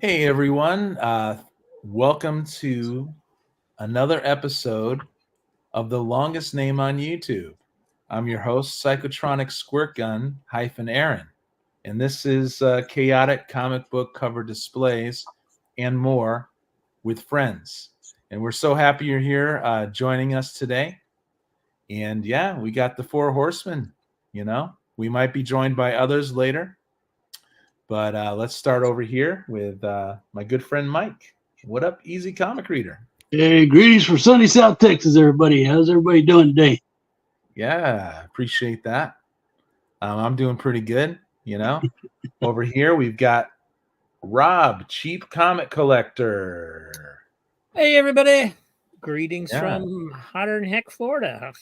Hey everyone, welcome to another episode of The Longest Name on YouTube. I'm your host, Psychotronic Squirt Gun Aaron, and this is chaotic comic book cover displays and more with friends. And we're so happy you're here joining us today. And yeah, we got the Four Horsemen. We might be joined by others later, but let's start over here with my good friend Mike. What up, Easy Comic Reader? Hey, greetings from sunny South Texas, everybody. How's everybody doing today? Yeah, appreciate that. I'm doing pretty good. Over here we've got Rob, Cheap Comic Collector. Hey, everybody. Greetings Yeah. from hotter than heck, Florida.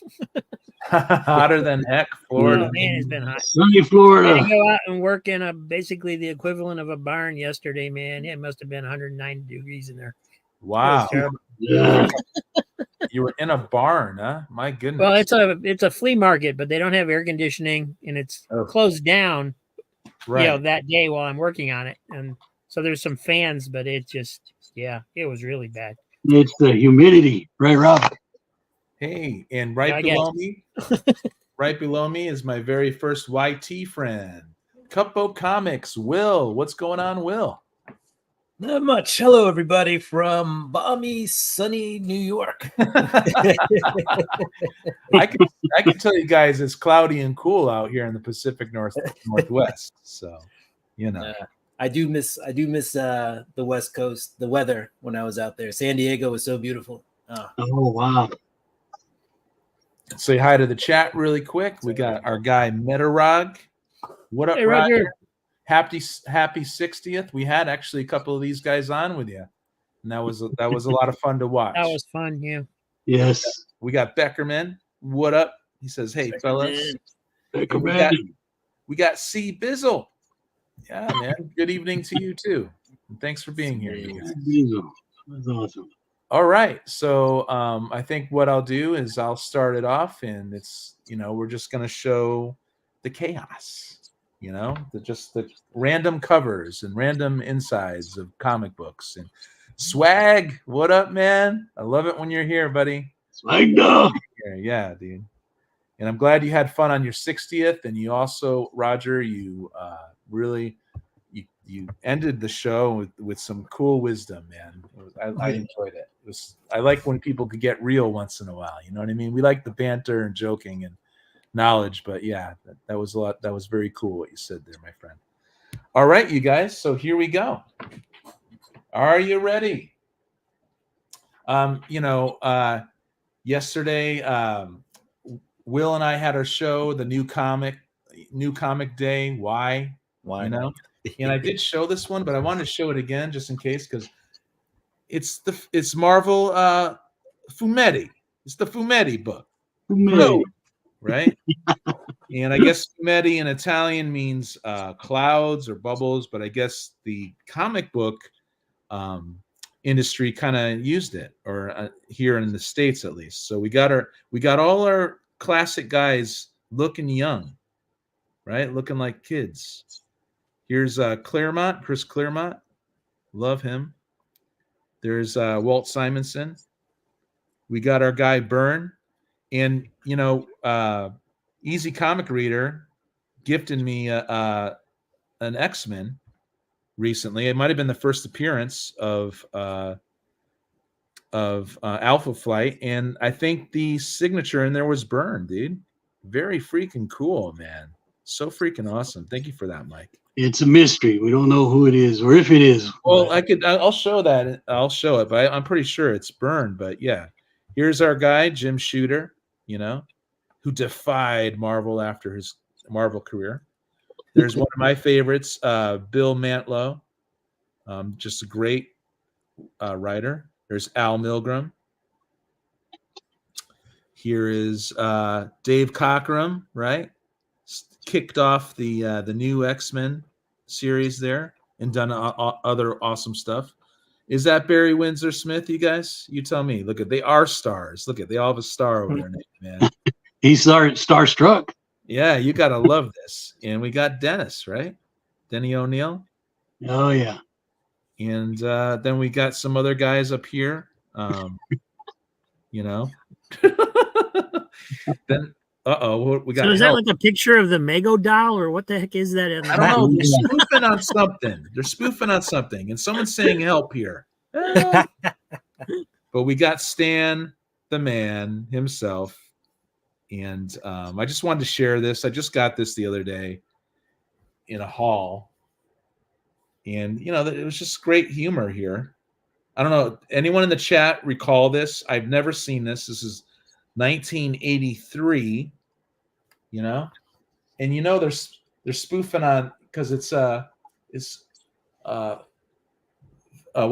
Hotter than heck, Florida. Oh, man, it's been hot. Sunny I Florida. had to go out and work in basically the equivalent of a barn yesterday, man. It must have been 190 degrees in there. Wow. Yeah. You were in a barn, huh? My goodness. Well, it's a flea market, but they don't have air conditioning, and it's closed down, right. that day while I'm working on it. And so there's some fans, but it was really bad. It's the humidity, right, Rob? Hey, and right below me is my very first YT friend, Cupbo Comics. Will, what's going on, Will? Not much. Hello, everybody from balmy, sunny New York. I can tell you guys it's cloudy and cool out here in the Pacific Northwest. So, I do miss the West Coast, the weather when I was out there. San Diego was so beautiful. Oh, wow. Say hi to the chat really quick. We got our guy Metarog. What up, Hey, Roger? Happy 60th. We had actually a couple of these guys on with you, and that was a lot of fun to watch. That was fun, yeah. Yes. We got Beckerman. What up? He says, "Hey, fellas." Beckerman. We got C Bizzle. Yeah, man. Good evening to you too. And thanks for being here. You guys. That's awesome. All right. So I think what I'll do is I'll start it off, and it's we're just gonna show the chaos. The random covers and random insides of comic books and swag. What up, man? I love it when you're here, buddy. Swag dog. Yeah, dude. And I'm glad you had fun on your 60th. And you also, Roger, you really you ended the show with some cool wisdom, man. I enjoyed it. I like when people could get real once in a while. You know what I mean? We like the banter and joking and knowledge, but yeah, that was a lot. That was very cool what you said there, my friend. All right, you guys. So here we go. Are you ready? Yesterday, Will and I had our show, the new comic day. Why not? And I did show this one, but I wanted to show it again just in case, because it's Marvel Fumetti. It's the Fumetti book. Fumetti. Right? And I guess Fumetti in Italian means clouds or bubbles, but I guess the comic book industry kind of used it, or here in the States at least. So we got all our classic guys looking young, right? Looking like kids. Here's Claremont, Chris Claremont. Love him. There's Walt Simonson. We got our guy Byrne. And, Easy Comic Reader gifted me an X-Men recently. It might have been the first appearance of Alpha Flight. And I think the signature in there was Byrne, dude. Very freaking cool, man. So freaking awesome. Thank you for that, Mike. It's a mystery. We don't know who it is or if it is. Well, I'll show that. I'll show it, but I'm pretty sure it's Byrne. But yeah, here's our guy, Jim Shooter, who defied Marvel after his Marvel career. There's one of my favorites, Bill Mantlo, just a great writer. There's Al Milgrom. Here is Dave Cockrum, right? Kicked off the new X-Men series there and done other awesome stuff. Is that Barry Windsor Smith, you guys? You tell me. Look, they are stars. Look, they all have a star over their name, man. He's starstruck. Yeah, you got to love this. And we got Dennis, right? Denny O'Neil. Oh, yeah. And then we got some other guys up here. Then we got. So is that like a picture of the Mego doll, or what the heck is that? I don't know. They're spoofing on something. They're spoofing on something, and someone's saying help here. But we got Stan, the man himself, and I just wanted to share this. I just got this the other day in a haul, and it was just great humor here. I don't know. Anyone in the chat recall this? I've never seen this. This is 1983. And they're spoofing on because it's what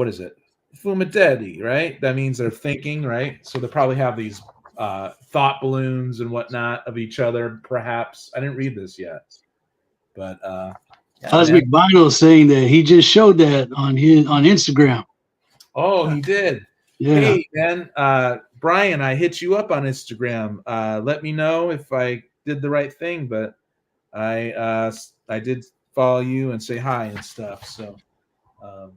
is it? Fumadeti, right? That means they're thinking, right? So they probably have these thought balloons and whatnot of each other, perhaps. I didn't read this yet, but Cosmic Vinyl saying that he just showed that on Instagram. Oh, he did. Yeah. Hey, man, Brian, I hit you up on Instagram. Let me know if I did the right thing, but I did follow you and say hi and stuff. So, and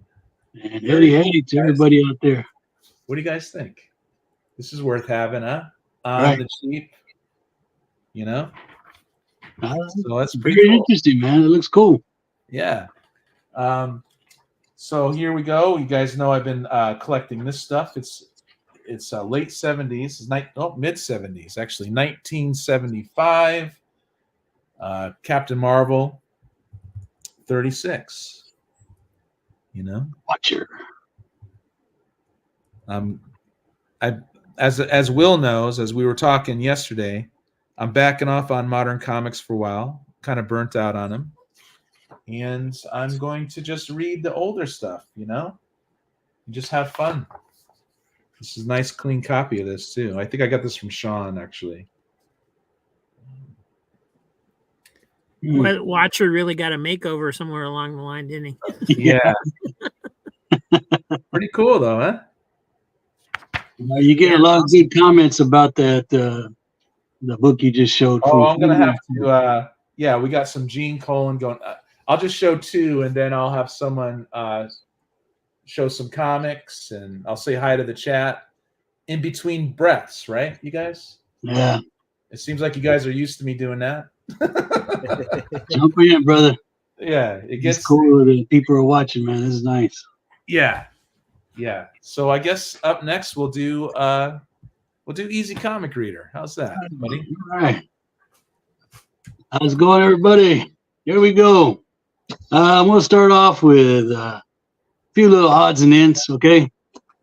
hey to everybody out there. What do you guys think? This is worth having, huh? Right. The cheap, So that's Very pretty cool. interesting, man. It looks cool. Yeah. So here we go. You guys know I've been collecting this stuff. It's late 70s, mid 70s, actually, 1975. Captain Marvel, 36. Watcher. As Will knows, as we were talking yesterday, I'm backing off on modern comics for a while. Kind of burnt out on them. And I'm going to just read the older stuff, and just have fun. This is a nice, clean copy of this, too. I think I got this from Sean, actually. Watcher really got a makeover somewhere along the line, didn't he? Yeah. Pretty cool, though, huh? You get a lot of good comments about that, the book you just showed. Oh, I'm going to have to, we got some Gene Colan going. I'll just show two, and then I'll have someone show some comics, and I'll say hi to the chat in between breaths, right, you guys? Yeah. It seems like you guys are used to me doing that. Jump in, brother. Yeah, it gets cool that people are watching, man. This is nice. Yeah. So I guess up next we'll do Easy Comic Reader. How's that, buddy? All right. How's it going, everybody? Here we go. I'm going to start off with a few little odds and ends, okay?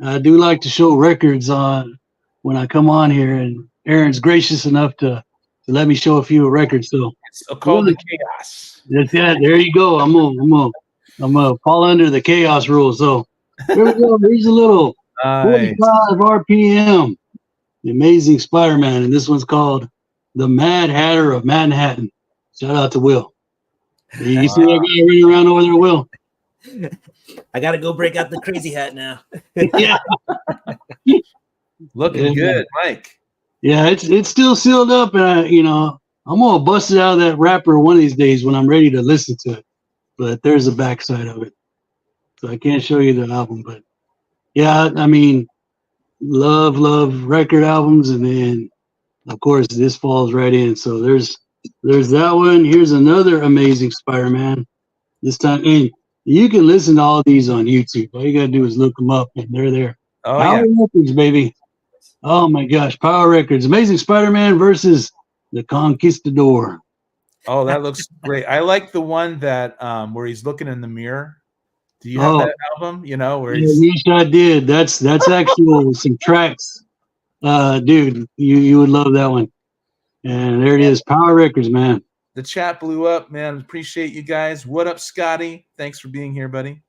I do like to show records on when I come on here, and Aaron's gracious enough to let me show a few records. So it's called the chaos. That's that. There you go. I'm gonna fall under the chaos rule. So here we go. Here's a little 45 RPM, The Amazing Spider-Man, and this one's called The Mad Hatter of Manhattan. Shout out to Will. You see that guy running around over there, Will? I gotta go break out the crazy hat now. Yeah. Looking good, Mike. Yeah, it's still sealed up, and I'm gonna bust it out of that wrapper one of these days when I'm ready to listen to it. But there's the backside of it, so I can't show you the album. But yeah, I mean, love record albums, and then of course this falls right in. So there's that one. Here's another Amazing Spider-Man. This time, and you can listen to all these on YouTube. All you gotta do is look them up, and they're there. Oh, Power Records, baby. Oh my gosh, Power Records. Amazing Spider-Man versus the Conquistador. Oh, that looks great. I like the one that where he's looking in the mirror. Do you have that album? Where he's... Yes, I did. That's actual some tracks. Dude, you would love that one. And there it is, Power Records, man. The chat blew up, man. Appreciate you guys. What up, Scotty? Thanks for being here, buddy.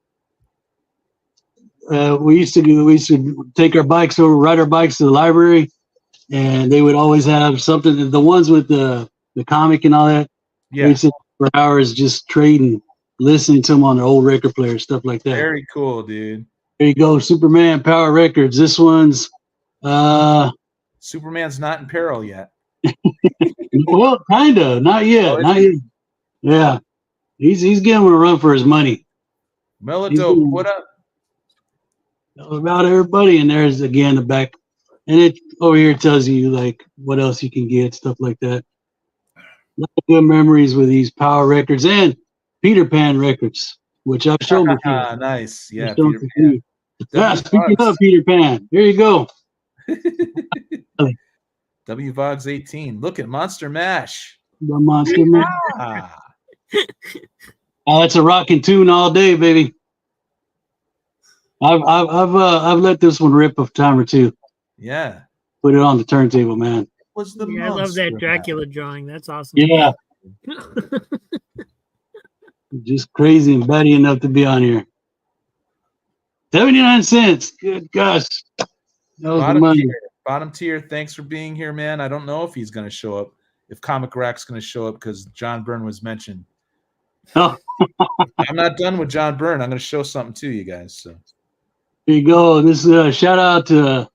We used to take our bikes over, ride our bikes to the library, and they would always have something. The ones with the comic and all that. Yeah. We sit for hours just trading, listening to them on their old record player, stuff like that. Very cool, dude. There you go, Superman, Power Records. This one's Superman's not in peril yet. Well, kinda, not yet, not yet. Yeah, he's getting a run for his money. Melodope, what up? about everybody. And there's again the back, and it over here tells you like what else you can get, stuff like that. A lot of good memories with these Power Records and Peter Pan Records, which I've shown before. Nice. Yeah, I've shown Peter to Pan. you. Yeah, W speaking Vogs. of Peter Pan, here you go. W Vogs 18. Look at Monster Mash. The Monster Man. Ah, Oh, that's a rocking tune all day, baby. I've let this one rip a time or two. yeah. Put it on the turntable, man. Was the Yeah, I love Monster that Mash. Dracula drawing. That's awesome. Yeah, just crazy and batty enough to be on here. 79 cents. Good gosh. That was the money. Bottom tier, thanks for being here, man. I don't know if he's going to show up, if Comic Rack's going to show up because John Byrne was mentioned. Oh. I'm not done with John Byrne. I'm going to show something to you guys. So There you go. This is a shout out to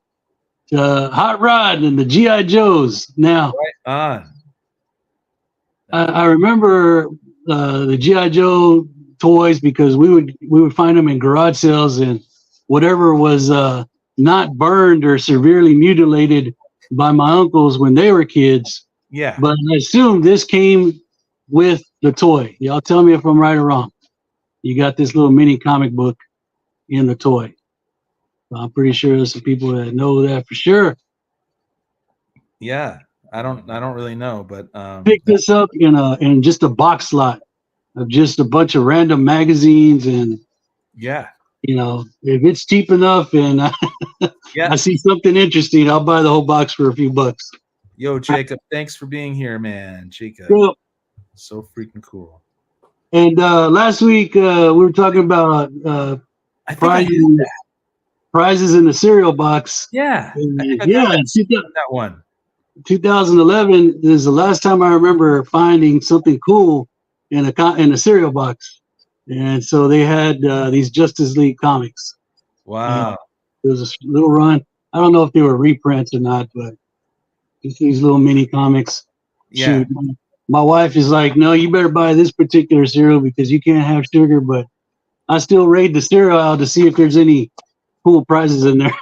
Hot Rod and the G.I. Joes. Now, on. I remember the G.I. Joe toys because we would find them in garage sales, and whatever was not burned or severely mutilated by my uncles when they were kids. Yeah. But I assume this came with the toy. Y'all tell me if I'm right or wrong. You got this little mini comic book in the toy. I'm pretty sure there's some people that know that for sure. Yeah. I don't really know, but Pick this up in just a box slot of just a bunch of random magazines, and yeah. if it's cheap enough and Yeah. I see something interesting, I'll buy the whole box for a few bucks. Yo, Jacob, thanks for being here, man. Jacob. Cool. So freaking cool. And last week we were talking about I think I did prizes, that. prizes in the cereal box. Yeah. And, I think I yeah, got in that one. 2011 is the last time I remember finding something cool in a cereal box. And so they had these Justice League comics. Wow. It was a little run. I don't know if they were reprints or not, but just these little mini comics. Yeah. Shoot, my wife is like, no, you better buy this particular cereal because you can't have sugar. But I still raid the cereal aisle to see if there's any cool prizes in there.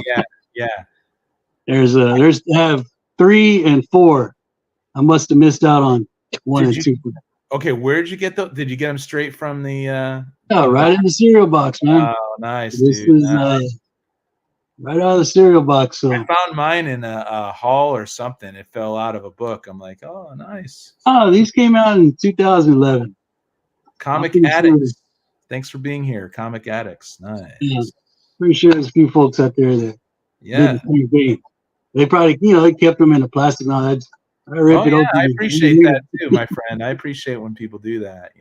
Yeah. Yeah. There's have 3 and 4. I must have missed out on 1 Did and you- 2. Okay, where did you get those? Did you get them straight from the Yeah, right in the cereal box, man. Oh, nice, This dude. is Nice. right out of the cereal box. So, I found mine in a hall or something. It fell out of a book. I'm like, oh, nice. these came out in 2011. Comic pretty sure- Addicts. Thanks for being here. Comic Addicts. Nice. Yeah. Pretty sure there's a few folks out there that Yeah. did the same thing. They probably, they kept them in the plastic. No, I ripped Oh, it yeah, open. I appreciate that too, my friend. I appreciate when people do that,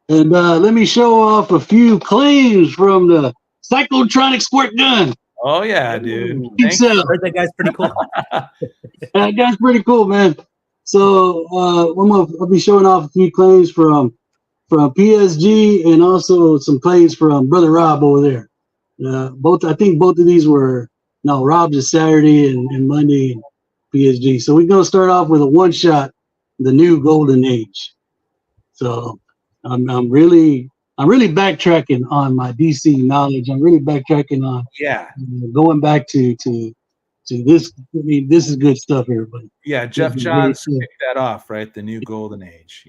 And let me show off a few claims from the Cyclotronic Squirt Gun. Oh, yeah, dude. Ooh. Thanks. So, I heard that guy's pretty cool. that guy's pretty cool, man. So I'll be showing off a few claims from PSG and also some claims from Brother Rob over there. I think both of these were Rob's is Saturday and Monday and PSG. So we're gonna start off with a one shot, the new golden age. So I'm really backtracking on my DC knowledge. I'm really backtracking on Yeah. going back to this. I mean, this is good stuff, everybody. Yeah. Jeff This is Johns really cool. kicked that off, right? The new golden age,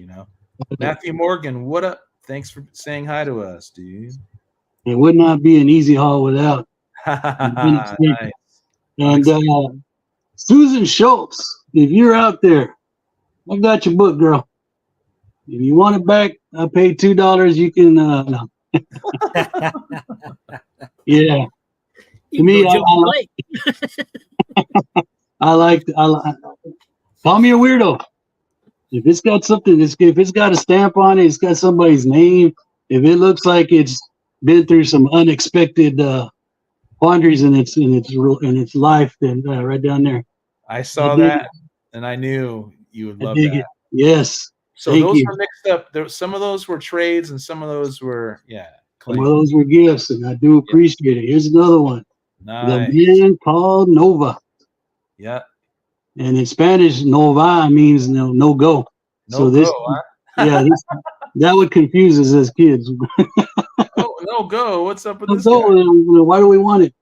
Matthew Morgan, what up? Thanks for saying hi to us, dude. It would not be an easy haul without. Nice. And Susan Schultz, if you're out there, I got your book, girl. If you want it back, I paid $2. You can. No. Yeah. You me, go jump late. I like. Call me a weirdo. If it's got something, if it's got a stamp on it, it's got somebody's name. If it looks like it's been through some unexpected quandaries in its life, then right down there. I saw I dig that, and I knew you would I love dig that. it. Yes. So Thank those you. were mixed up. Some of those were trades, and some of those were Some claims. of those were gifts, and I do appreciate it. Here's another one. Nice. The man called Nova. Yeah. And in Spanish, Nova means no go. No So this, go, huh? yeah, that would confuse us as kids. Oh, No, go. What's up with Let's this go. guy? Why do we want it?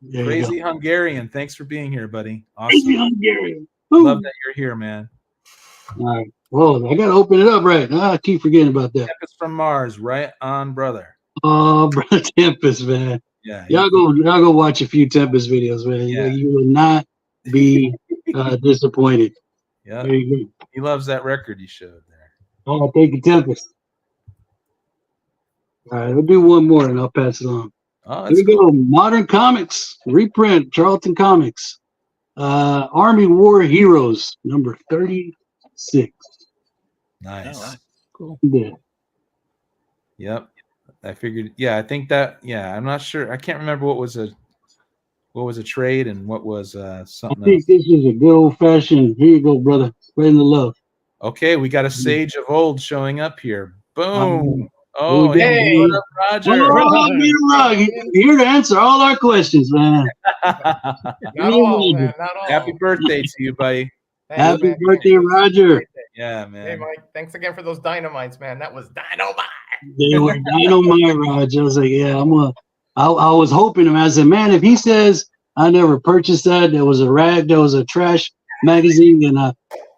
There you Crazy go. Hungarian. Thanks for being here, buddy. Crazy Awesome. Hungarian. Woo. Love that you're here, man. All right. Whoa, I gotta open it up right. I keep forgetting about that. Tempest from Mars, right on, brother. Oh, brother Tempest, man. Yeah. Y'all go watch a few Tempest videos, man. Yeah. You will not be disappointed. Yeah. There you go. He loves that record you showed there. Oh, thank you, Tempest. All right, we'll do one more and I'll pass it on. Oh, Here that's we cool. go. Modern Comics reprint, Charlton Comics. Army War Heroes, number 36. Nice. Oh, wow. Cool. Yeah. Yep. I figured. Yeah, I think that. Yeah, I'm not sure. I can't remember what was a trade and what was I something think else. this is a good old fashioned. Here you go, brother. Spreading the love. Okay, we got a sage of old showing up here. Boom. Oh, we got? hey, what up, Roger? Oh, get a rug. Here to answer all our questions, man. Not all, man. Not all. Happy birthday to you, buddy. Thanks, Happy man. birthday, Roger. Yeah, Hey, man. Mike. Thanks again for those dynamites, man. That was dynamite. They were dynamite, Roger. I was like, yeah, I was hoping him. I said, man, if he says I never purchased that was a rag, that was a trash magazine, then I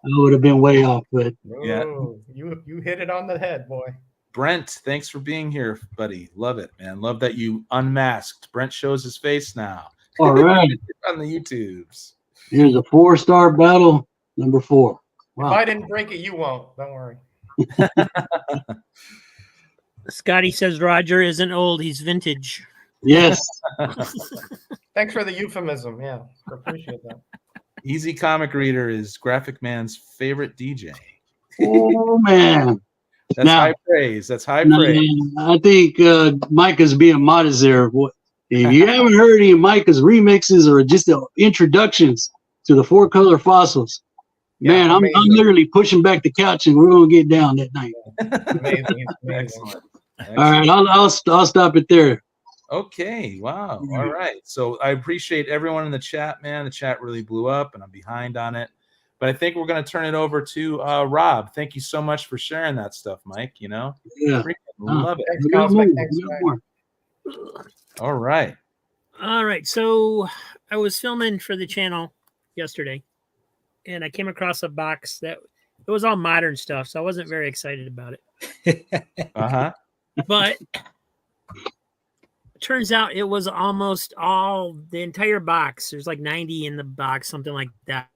would have been way off. But Yeah. Ooh, you hit it on the head, boy. Brent, thanks for being here, buddy. Love it, man. Love that you unmasked. Brent shows his face now all right, on the YouTubes. here's a 4-star battle, number 4. If Wow. I didn't break it, you won't. Don't worry. Scotty says Roger isn't old; he's vintage. Yes. Thanks for the euphemism. Yeah, appreciate that. Easy Comic Reader is Graphic Man's favorite DJ. Oh, man. That's Now- high praise. That's high No, praise. I think Micah's being modest there. If you haven't heard any of Micah's remixes or just the introductions to the 4-color fossils, Yeah, man, I'm amazing. literally pushing back the couch and we're gonna get down that night. Amazing. It's amazing. Excellent. All right, I'll stop it there. Okay. Wow. All right. So I appreciate everyone in the chat, man. The chat really blew up and I'm behind on it. But I think we're going to turn it over to Rob. Thank you so much for sharing that stuff, Mike. You know, Yeah. freaking love it. Thanks, We got Cosmic. more. Thanks, We got man. more. All right. All right, so I was filming for the channel yesterday, and I came across a box that it was all modern stuff, so I wasn't very excited about it. Uh-huh. But turns out it was almost all the entire box. There's like 90 in the box, something like that.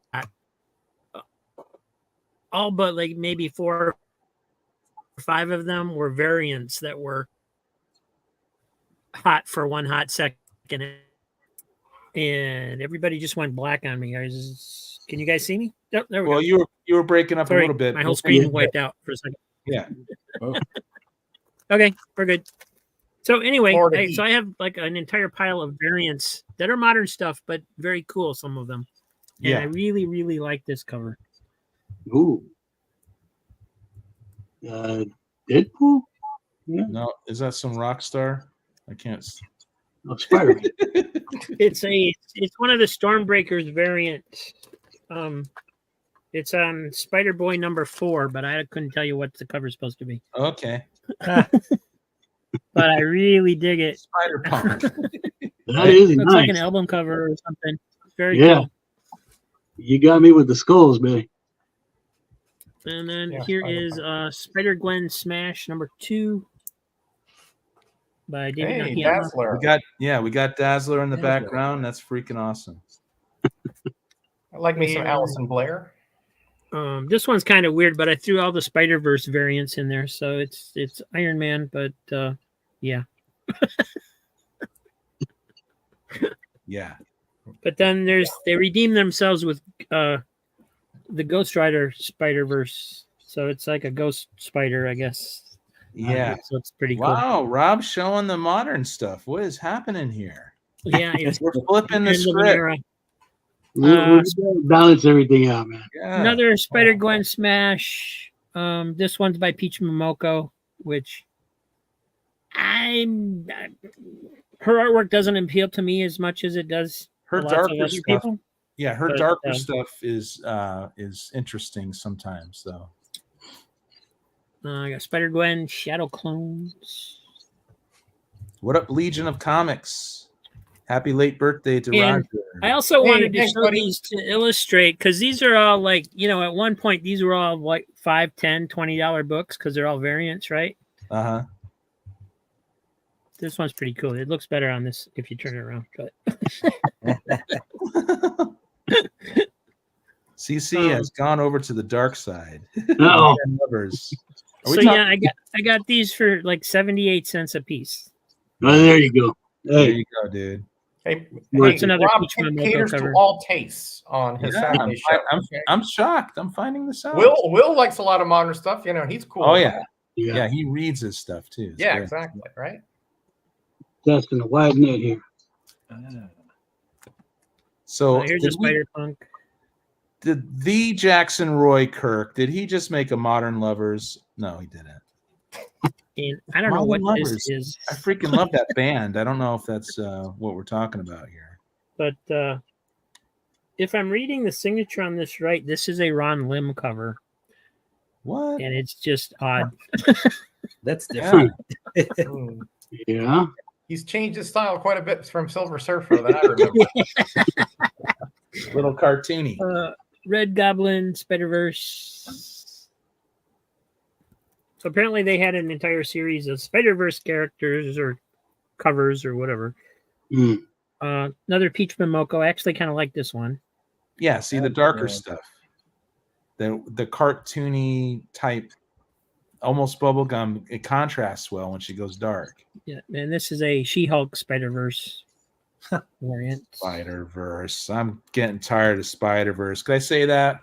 All but like maybe 4 or 5 of them were variants that were hot for one hot second, and everybody just went black on me. Can you guys see me? Yep, there we Well, go. you were breaking up Sorry, a little bit. my whole screen wiped out for a second. Yeah. Okay, we're good. So anyway, Florida so heat. I have like an entire pile of variants that are modern stuff, but very cool, some of them. And I Yeah. really, really like this cover. Ooh. Deadpool? Yeah. No, is that some rock star? I can't. Oh, Spider-Man. It's one of the Stormbreakers variants. It's on Spider Boy number 4, but I couldn't tell you what the cover's supposed to be. Okay. But I really dig it. Spider Punk. That is Looks nice. like an album cover or something. Very Yeah. cool. You got me with the skulls, baby. And then Yeah, here Spider is Punk. Spider Gwen Smash number 2 by David Hey, Nakayama. Dazzler. We got Dazzler in the Dazzler. background. That's freaking awesome. I like me some And- Allison Blair. This one's kind of weird, but I threw all the Spider-Verse variants in there, so it's Iron Man, but yeah. Yeah. But then they redeem themselves with the Ghost Rider Spider-Verse, so it's like a ghost spider, I guess. Yeah. So it's pretty cool. Wow, Rob showing the modern stuff. What is happening here? Yeah, it's We're flipping the end of an script. era. We're gonna balance everything out, man. Yeah. Another Spider Gwen Smash. This one's by Peach Momoko, which her artwork doesn't appeal to me as much as it does Her lots of darker other stuff. people. Yeah, her But, darker stuff is interesting sometimes, though. I got Spider Gwen Shadow Clones. What up, Legion of Comics? Happy late birthday to And Roger. I also Hey, wanted to thanks, show buddy. these to illustrate because these are all like, at one point, these were all like $5, $10, $20 books because they're all variants, right? Uh This one's pretty cool. It looks better on this if you turn it around. But CC has gone over to the dark side. Uh-oh. Modern Lovers. Are we so talking- yeah, I got these for like 78 cents a piece. Oh, there you go. There Hey, you go, dude. Hey, That's another Rob Peach Momoko caters cover. to all tastes on his Yeah, Saturday show. okay? I'm shocked. I'm finding this out. Will likes a lot of modern stuff. He's cool. Oh with yeah. that. Yeah, he reads his stuff too. It's Yeah, great. exactly. Right. casting a wide net here. So Here's a Spider Punk. did the Jackson Roy Kirk, did he just make a Modern Lovers? No, he didn't. And I don't know what Modern this Lovers. is, I freaking love that band. I don't know if that's what we're talking about here. but if I'm reading the signature on this right, this is a Ron Lim cover, What? and it's just odd. That's Yeah. different. Hmm. Yeah. He's changed his style quite a bit from Silver Surfer that I remember. Little cartoony. Red Goblin, Spider Verse. So apparently they had an entire series of Spider Verse characters or covers or whatever. Hmm. Another Peach Momoko. I actually kind of like this one. Yeah, see the darker Yeah. stuff. The cartoony type, almost bubblegum. It contrasts well when she goes dark. Yeah, and this is a She-Hulk Spider-Verse variant. Spider-Verse. I'm getting tired of Spider-Verse. Could I say that?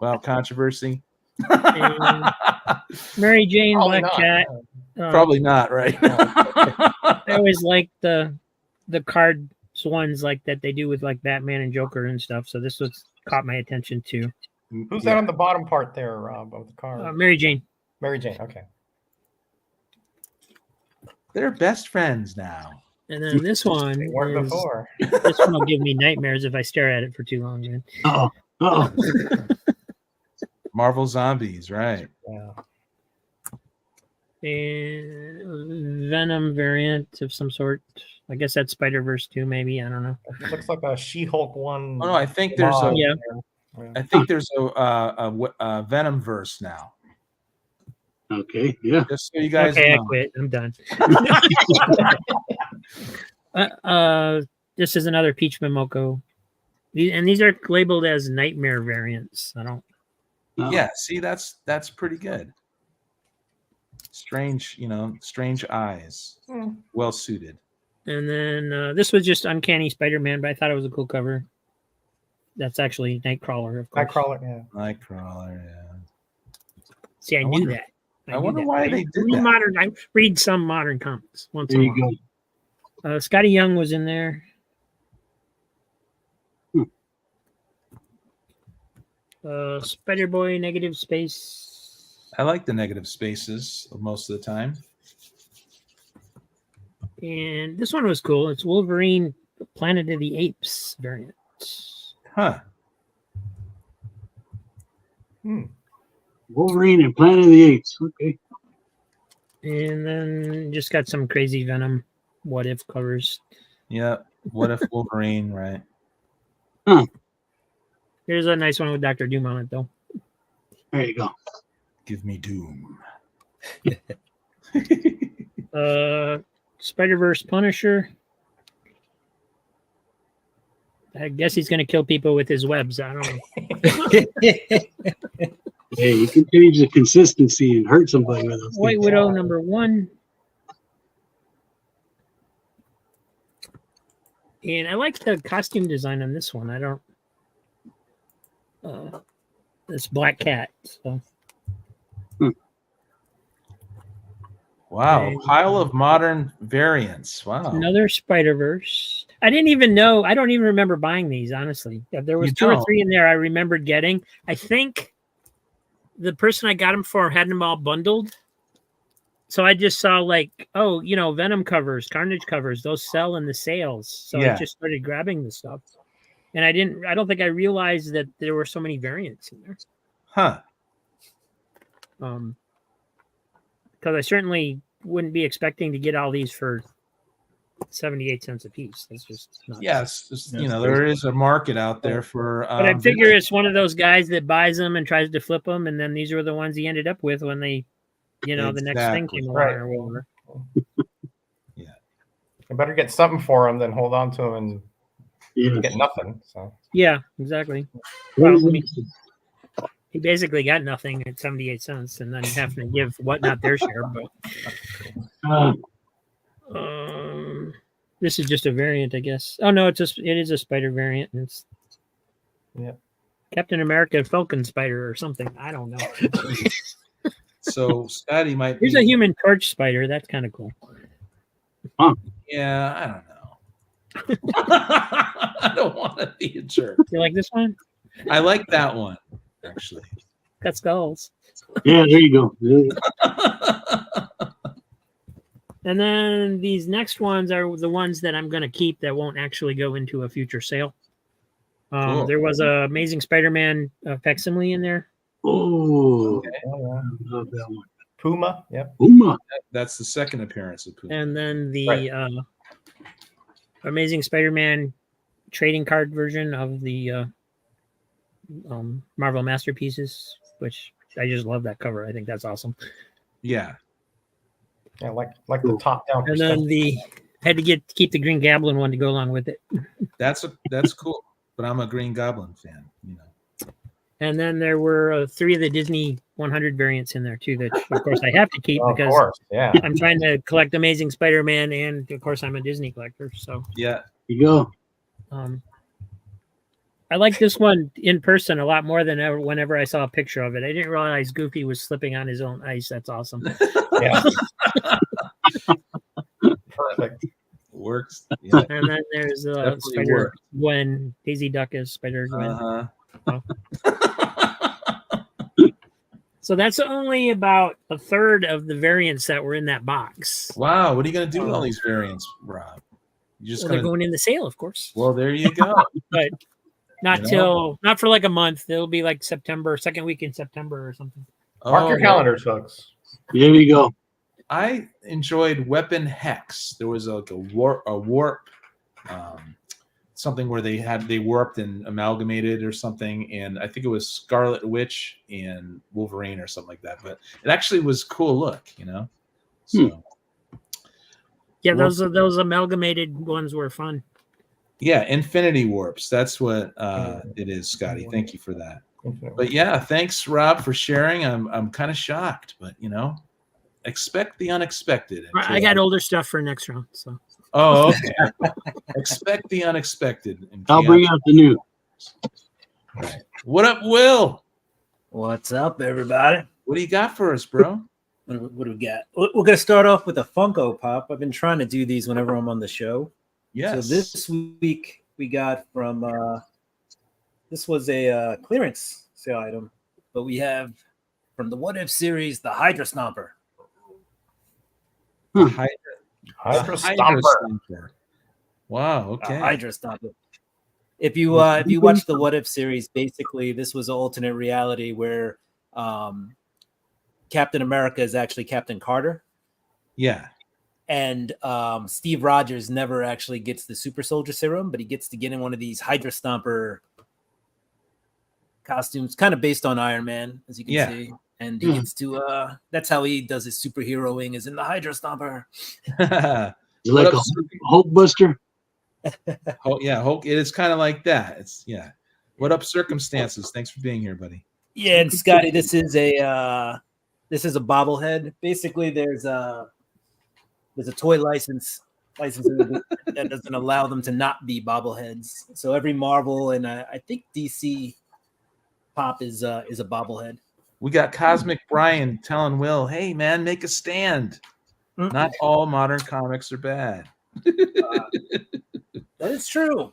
Well, controversy. And Mary Jane, Probably Black not. Cat. Probably not, right? I always like the cards ones like that they do with like Batman and Joker and stuff. So this was caught my attention too. Who's that on the bottom part there, Rob, of the card? Mary Jane. Mary Jane. Okay. They're best friends now. And then this one, They weren't is- before. this one will give me nightmares if I stare at it for too long, man. Uh-oh. Uh-oh. Marvel Zombies, right? Yeah. And Venom variant of some sort. I guess that's Spider-Verse too, maybe. I don't know. It looks like a She-Hulk one. Oh no, I think there's a. mod Yeah. there. I think there's a Venom verse now. Okay. Yeah. Just so you guys Okay, I know. quit. I'm done. This is another Peach Momoko. And these are labeled as nightmare variants. I don't. No. Yeah, see, that's pretty good. Strange, strange eyes. Hmm. Well suited. And then this was just Uncanny Spider-Man, but I thought it was a cool cover. That's actually Nightcrawler, of course. Nightcrawler. Yeah. Nightcrawler, yeah. See, I knew wonder- that. I knew wonder that. why I they did read that. I read some modern comics once There in a you while. go. Scotty Young was in there. Spider Boy, Negative Space, I like the negative spaces most of the time. and this one was cool. It's Wolverine, Planet of the Apes variant. Huh. Hmm. Wolverine and Planet of the Apes. Okay. And then just got some crazy Venom what if covers. Yeah. What if Wolverine, right? Here's a nice one with Dr. Doom on it, though. There you go. Give me doom. Spider-Verse Punisher. I guess he's going to kill people with his webs. I don't know. Hey, you can change the consistency and hurt somebody with those. White things. Widow #1. And I like the costume design on this one. I don't. This Black Cat. So Wow. And- Pile of modern variants. Wow. another Spider-Verse. I didn't even know. I don't even remember buying these, honestly. There was You two or don't? three in there I remembered getting. I think the person I got them for had them all bundled. So I just saw Venom covers, Carnage covers, those sell in the sales. So Yeah. I just started grabbing the stuff. And I don't think I realized that there were so many variants in there. Huh. Because I certainly wouldn't be expecting to get all these for 78 cents a piece. That's just nuts. Yes, just, That's there is a market out there for. But I figure it's one of those guys that buys them and tries to flip them, and then these are the ones he ended up with when they, the next thing Exactly. came along Right. or whatever. You better get something for him than hold on to him and Yeah. get nothing. So Yeah, exactly. What is Well, I mean, it? he basically got nothing at 78 cents, and then having to give not their share. But Uh, this is just a variant, I guess. Oh no, it is a spider variant. And it's Captain America Falcon Spider or something. I don't know. So Scotty might Here's be. a Human Torch Spider. That's kind of cool. Yeah, I don't know. I don't want to be a jerk. You like this one? I like that one, actually. Got skulls. yeah, there you go. Yeah. And then these next ones are the ones that I'm going to keep that won't actually go into a future sale. Cool. There was a Amazing Spider-Man facsimile in there. Oh, Okay. I love that one. Puma, yep. Uma. That's the second appearance of Puma. And then the Right. Amazing Spider-Man trading card version of the Marvel Masterpieces, which I just love that cover. I think that's awesome. Yeah. Yeah, like the top down. And then had to keep the Green Goblin one to go along with it. That's cool. But I'm a Green Goblin fan, And then there were 3 of the Disney 100 variants in there too, that of course I have to keep of because course, yeah. I'm trying to collect Amazing Spider-Man, and of course I'm a Disney collector. So Yeah. You go. I like this one in person a lot more than ever whenever I saw a picture of it. I didn't realize Goofy was slipping on his own ice. That's awesome. Yeah. Perfect. Works. Yeah. And then there's Definitely Spider worked. Gwen, Daisy Duck as Spider Gwen. Uh-huh. So that's only about a third of the variants that were in that box. Wow. What are you going to do with all these variants, Rob? You just Well, they're going to. going in the sale, of course, Well, there you go. but not You know? not for like a month. It'll be like September, second week in September or something. Mark your Oh, calendars, folks. There you go. I enjoyed Weapon Hex. There was like a warp, something where they warped and amalgamated or something, and I think it was Scarlet Witch and Wolverine or something like that. But it actually was a cool look, So Yeah, Well- those amalgamated ones were fun. yeah, Infinity Warps. That's what it is, Scotty. Thank you for that. But yeah, thanks, Rob, for sharing. I'm kind of shocked, but expect the unexpected. I got older stuff for next round. So Oh, okay. Expect the unexpected. I'll bring out the new. Right. What up, Will? What's up, everybody? What do you got for us, bro? What do we got? We're going to start off with a Funko Pop. I've been trying to do these whenever I'm on the show. Yes. So this week we got from this was a clearance sale item, but we have from the What If series the Hydra Stomper. Hydra Hydra Stomper. Stomper. Wow. Okay. Hydra Stomper. If you watch the What If series, basically this was an alternate reality where Captain America is actually Captain Carter. Yeah. And Steve Rogers never actually gets the super soldier serum, but he gets to get in one of these Hydra Stomper costumes, kind of based on Iron Man, as you can see. And he gets to that's how he does his superheroing, is in the Hydra Stomper. You like a Hulk Buster? Oh yeah, Hulk. It is kind of like that. It's What up, circumstances? Thanks for being here, buddy. Yeah, and Scotty, this is a bobblehead. Basically, there's a toy license that doesn't allow them to not be bobbleheads. So every Marvel and I think DC pop is a bobblehead. We got Cosmic Brian telling Will, "Hey man, make a stand. Not all modern comics are bad." That is true,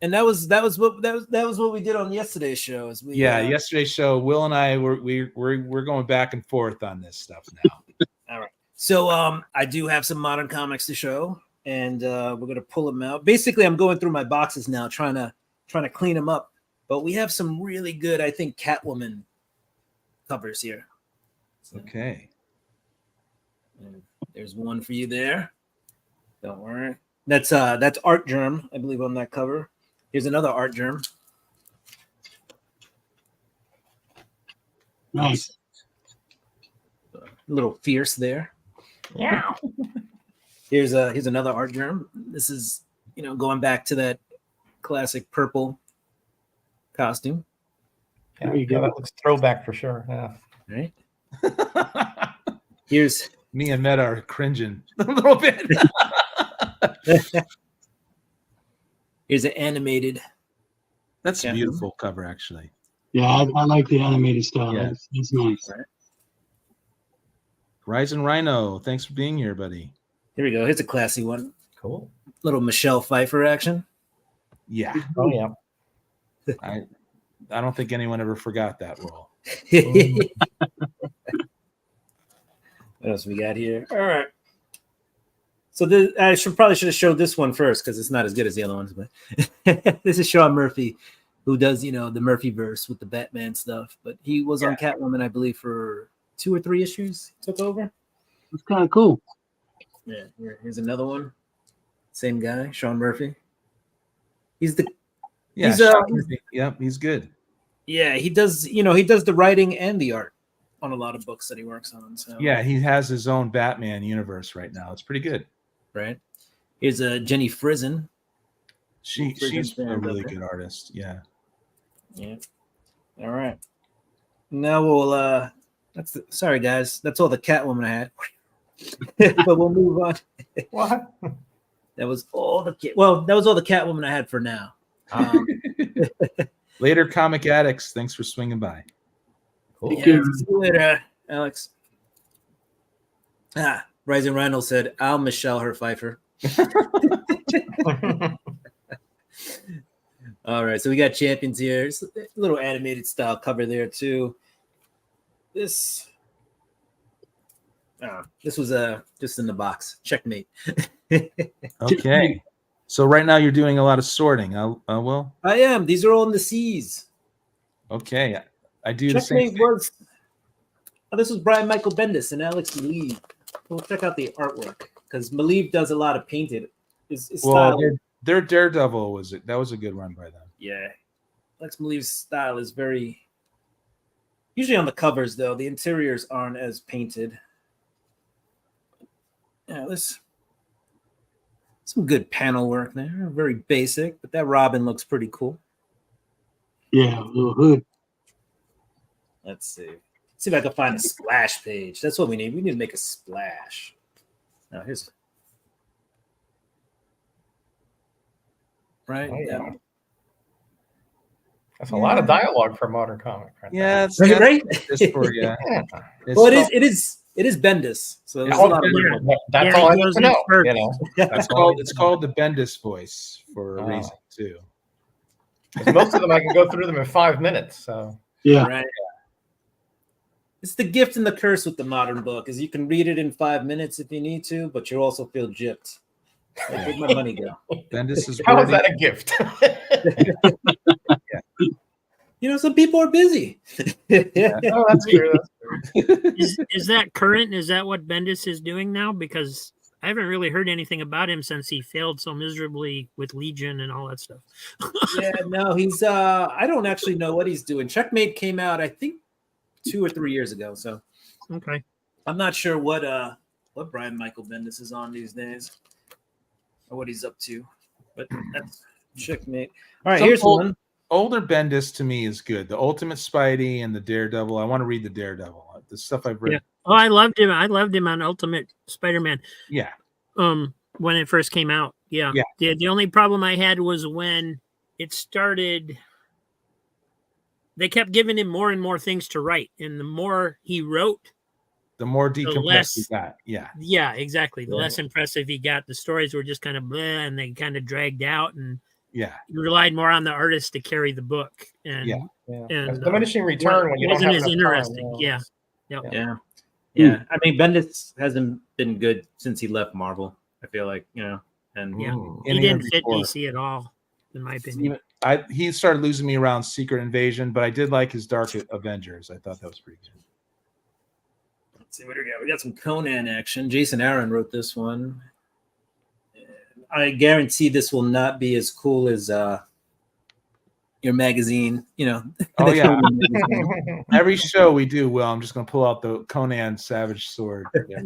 and that was what we did on yesterday's show. Yesterday's show, Will and I we're going back and forth on this stuff now. All right. So I do have some modern comics to show, and we're gonna pull them out. Basically, I'm going through my boxes now, trying to clean them up. But we have some really good, I think, Catwoman covers here. So, Okay. there's one for you there. Don't worry. That's Art Germ, I believe, on that cover. Here's another Art Germ. Nice. A little fierce there. Yeah. Here's another Art Germ. This is, going back to that classic purple costume. Yeah, There you go. that looks throwback for sure. Yeah. Right. Here's Me and Meta are cringing a little bit. here's an animated. That's a Yeah. beautiful cover, actually. Yeah, I like the animated style. Yeah. That's nice. Ryzen Rhino, thanks for being here, buddy. Here we go. Here's a classy one. Cool. Little Michelle Pfeiffer action. Yeah, Oh yeah. I don't think anyone ever forgot that role. What else we got here? All right. So I should have showed this one first because it's not as good as the other ones. But this is Sean Murphy, who does the Murphyverse with the Batman stuff. But he was on Catwoman, I believe, for 2 or 3 issues. Took over. It's kind of cool. Yeah. Here's another one. Same guy, Sean Murphy. He's the Yeah, he's good. Yeah, he does the writing and the art on a lot of books that he works on. So Yeah, he has his own Batman universe right now. It's pretty good. right. Here's a Jenny Frison. She's Frision's a fan, really brother. good artist. Yeah. Yeah. All right. Now we'll sorry guys, that's all the Catwoman I had. But we'll move on. What? That was all the Catwoman I had for now. Later, Comic Addicts. Thanks for swinging by. Cool. Thank Yeah, you. see you later, Alex. Rising Rhino said, "I'll Michelle her Pfeiffer." All right, so we got Champions here. It's a little animated style cover there too. This was just in the box. Checkmate. Okay. So right now you're doing a lot of sorting. Well, I am. These are all in the C's. okay. I do the same Checkmate thing. was. This was Brian Michael Bendis and Alex Maleev. We'll check out the artwork because Maleev does a lot of painted. His Well, style. their Daredevil was a good run by them. Yeah. Alex Maleev's style is very. Usually on the covers, though, the interiors aren't as painted. Yeah, some good panel work there. Very basic, but that Robin looks pretty cool. Yeah, a little hood. Let's see. See if I can find a splash page. That's what we need. We need to make a splash. Now here's right. Oh, yeah. Yeah. That's a lot of dialogue for a modern comic. Right Yeah, Right, right? It's for you. there. It's Well, called- it is Bendis. So there's a Oh, lot of yeah. That's Yeah, all I he need goes to in know. first. You know, It's called the Bendis voice for a Oh. reason too. 'Cause most of them I can go through them in 5 minutes. So Yeah. Right. It's the gift and the curse with the modern book is you can read it in 5 minutes if you need to, but you'll also feel gypped. Like, where'd my money go? Bendis is how is worthy. that a gift? Some people are busy. Oh, that's true. That's true. Is that current? Is that what Bendis is doing now? Because I haven't really heard anything about him since he failed so miserably with Legion and all that stuff. Yeah, no, he's I don't actually know what he's doing. Checkmate came out, I think, 2 or 3 years ago. So Okay. I'm not sure what Brian Michael Bendis is on these days or what he's up to. But that's Checkmate. All right, Some here's old- one. Older Bendis to me is good. The Ultimate Spidey and the Daredevil. I want to read the Daredevil. The stuff I've read. Yeah. Oh, I loved him. I loved him on Ultimate Spider-Man. Yeah. When it first came out. Yeah. Yeah. The only problem I had was when it started. They kept giving him more and more things to write, and the more he wrote, The more decompressed less- you got. Yeah. yeah, exactly. The Yeah. less impressive he got. The stories were just kind of bleh, and they kind of dragged out, and Yeah. you relied more on the artist to carry the book. And Yeah. Yeah. And, It's diminishing return when you don't wasn't have as enough time, interesting. you know. Yeah. Yeah. I mean, Bendis hasn't been good since he left Marvel. I feel like, and Yeah. Ooh. He And didn't even fit before. DC at all, in my opinion. He started losing me around Secret Invasion, but I did like his Dark Avengers. I thought that was pretty good. Let's see what we got. We got some Conan action. Jason Aaron wrote this one. And I guarantee this will not be as cool as your magazine. You know. Oh yeah. Magazine. Every show we do, Will, I'm just going to pull out the Conan Savage Sword. Yeah.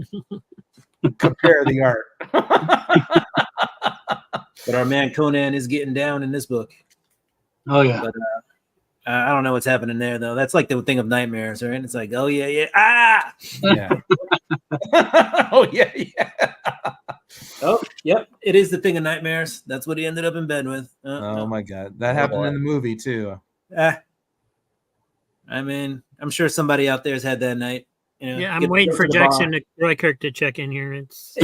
Compare the art. But our man Conan is getting down in this book. Oh yeah. But I don't know what's happening there though. That's like the thing of nightmares, right? It's like, oh yeah, ah, Yeah. Oh yeah. oh yep, it is the thing of nightmares. That's what he ended up in bed with. Oh my God, that happened in the movie too. I mean, I'm sure somebody out there has had that night. You know, Yeah, I'm get waiting to for the Jackson bar. Roy Kirk to check in here. It's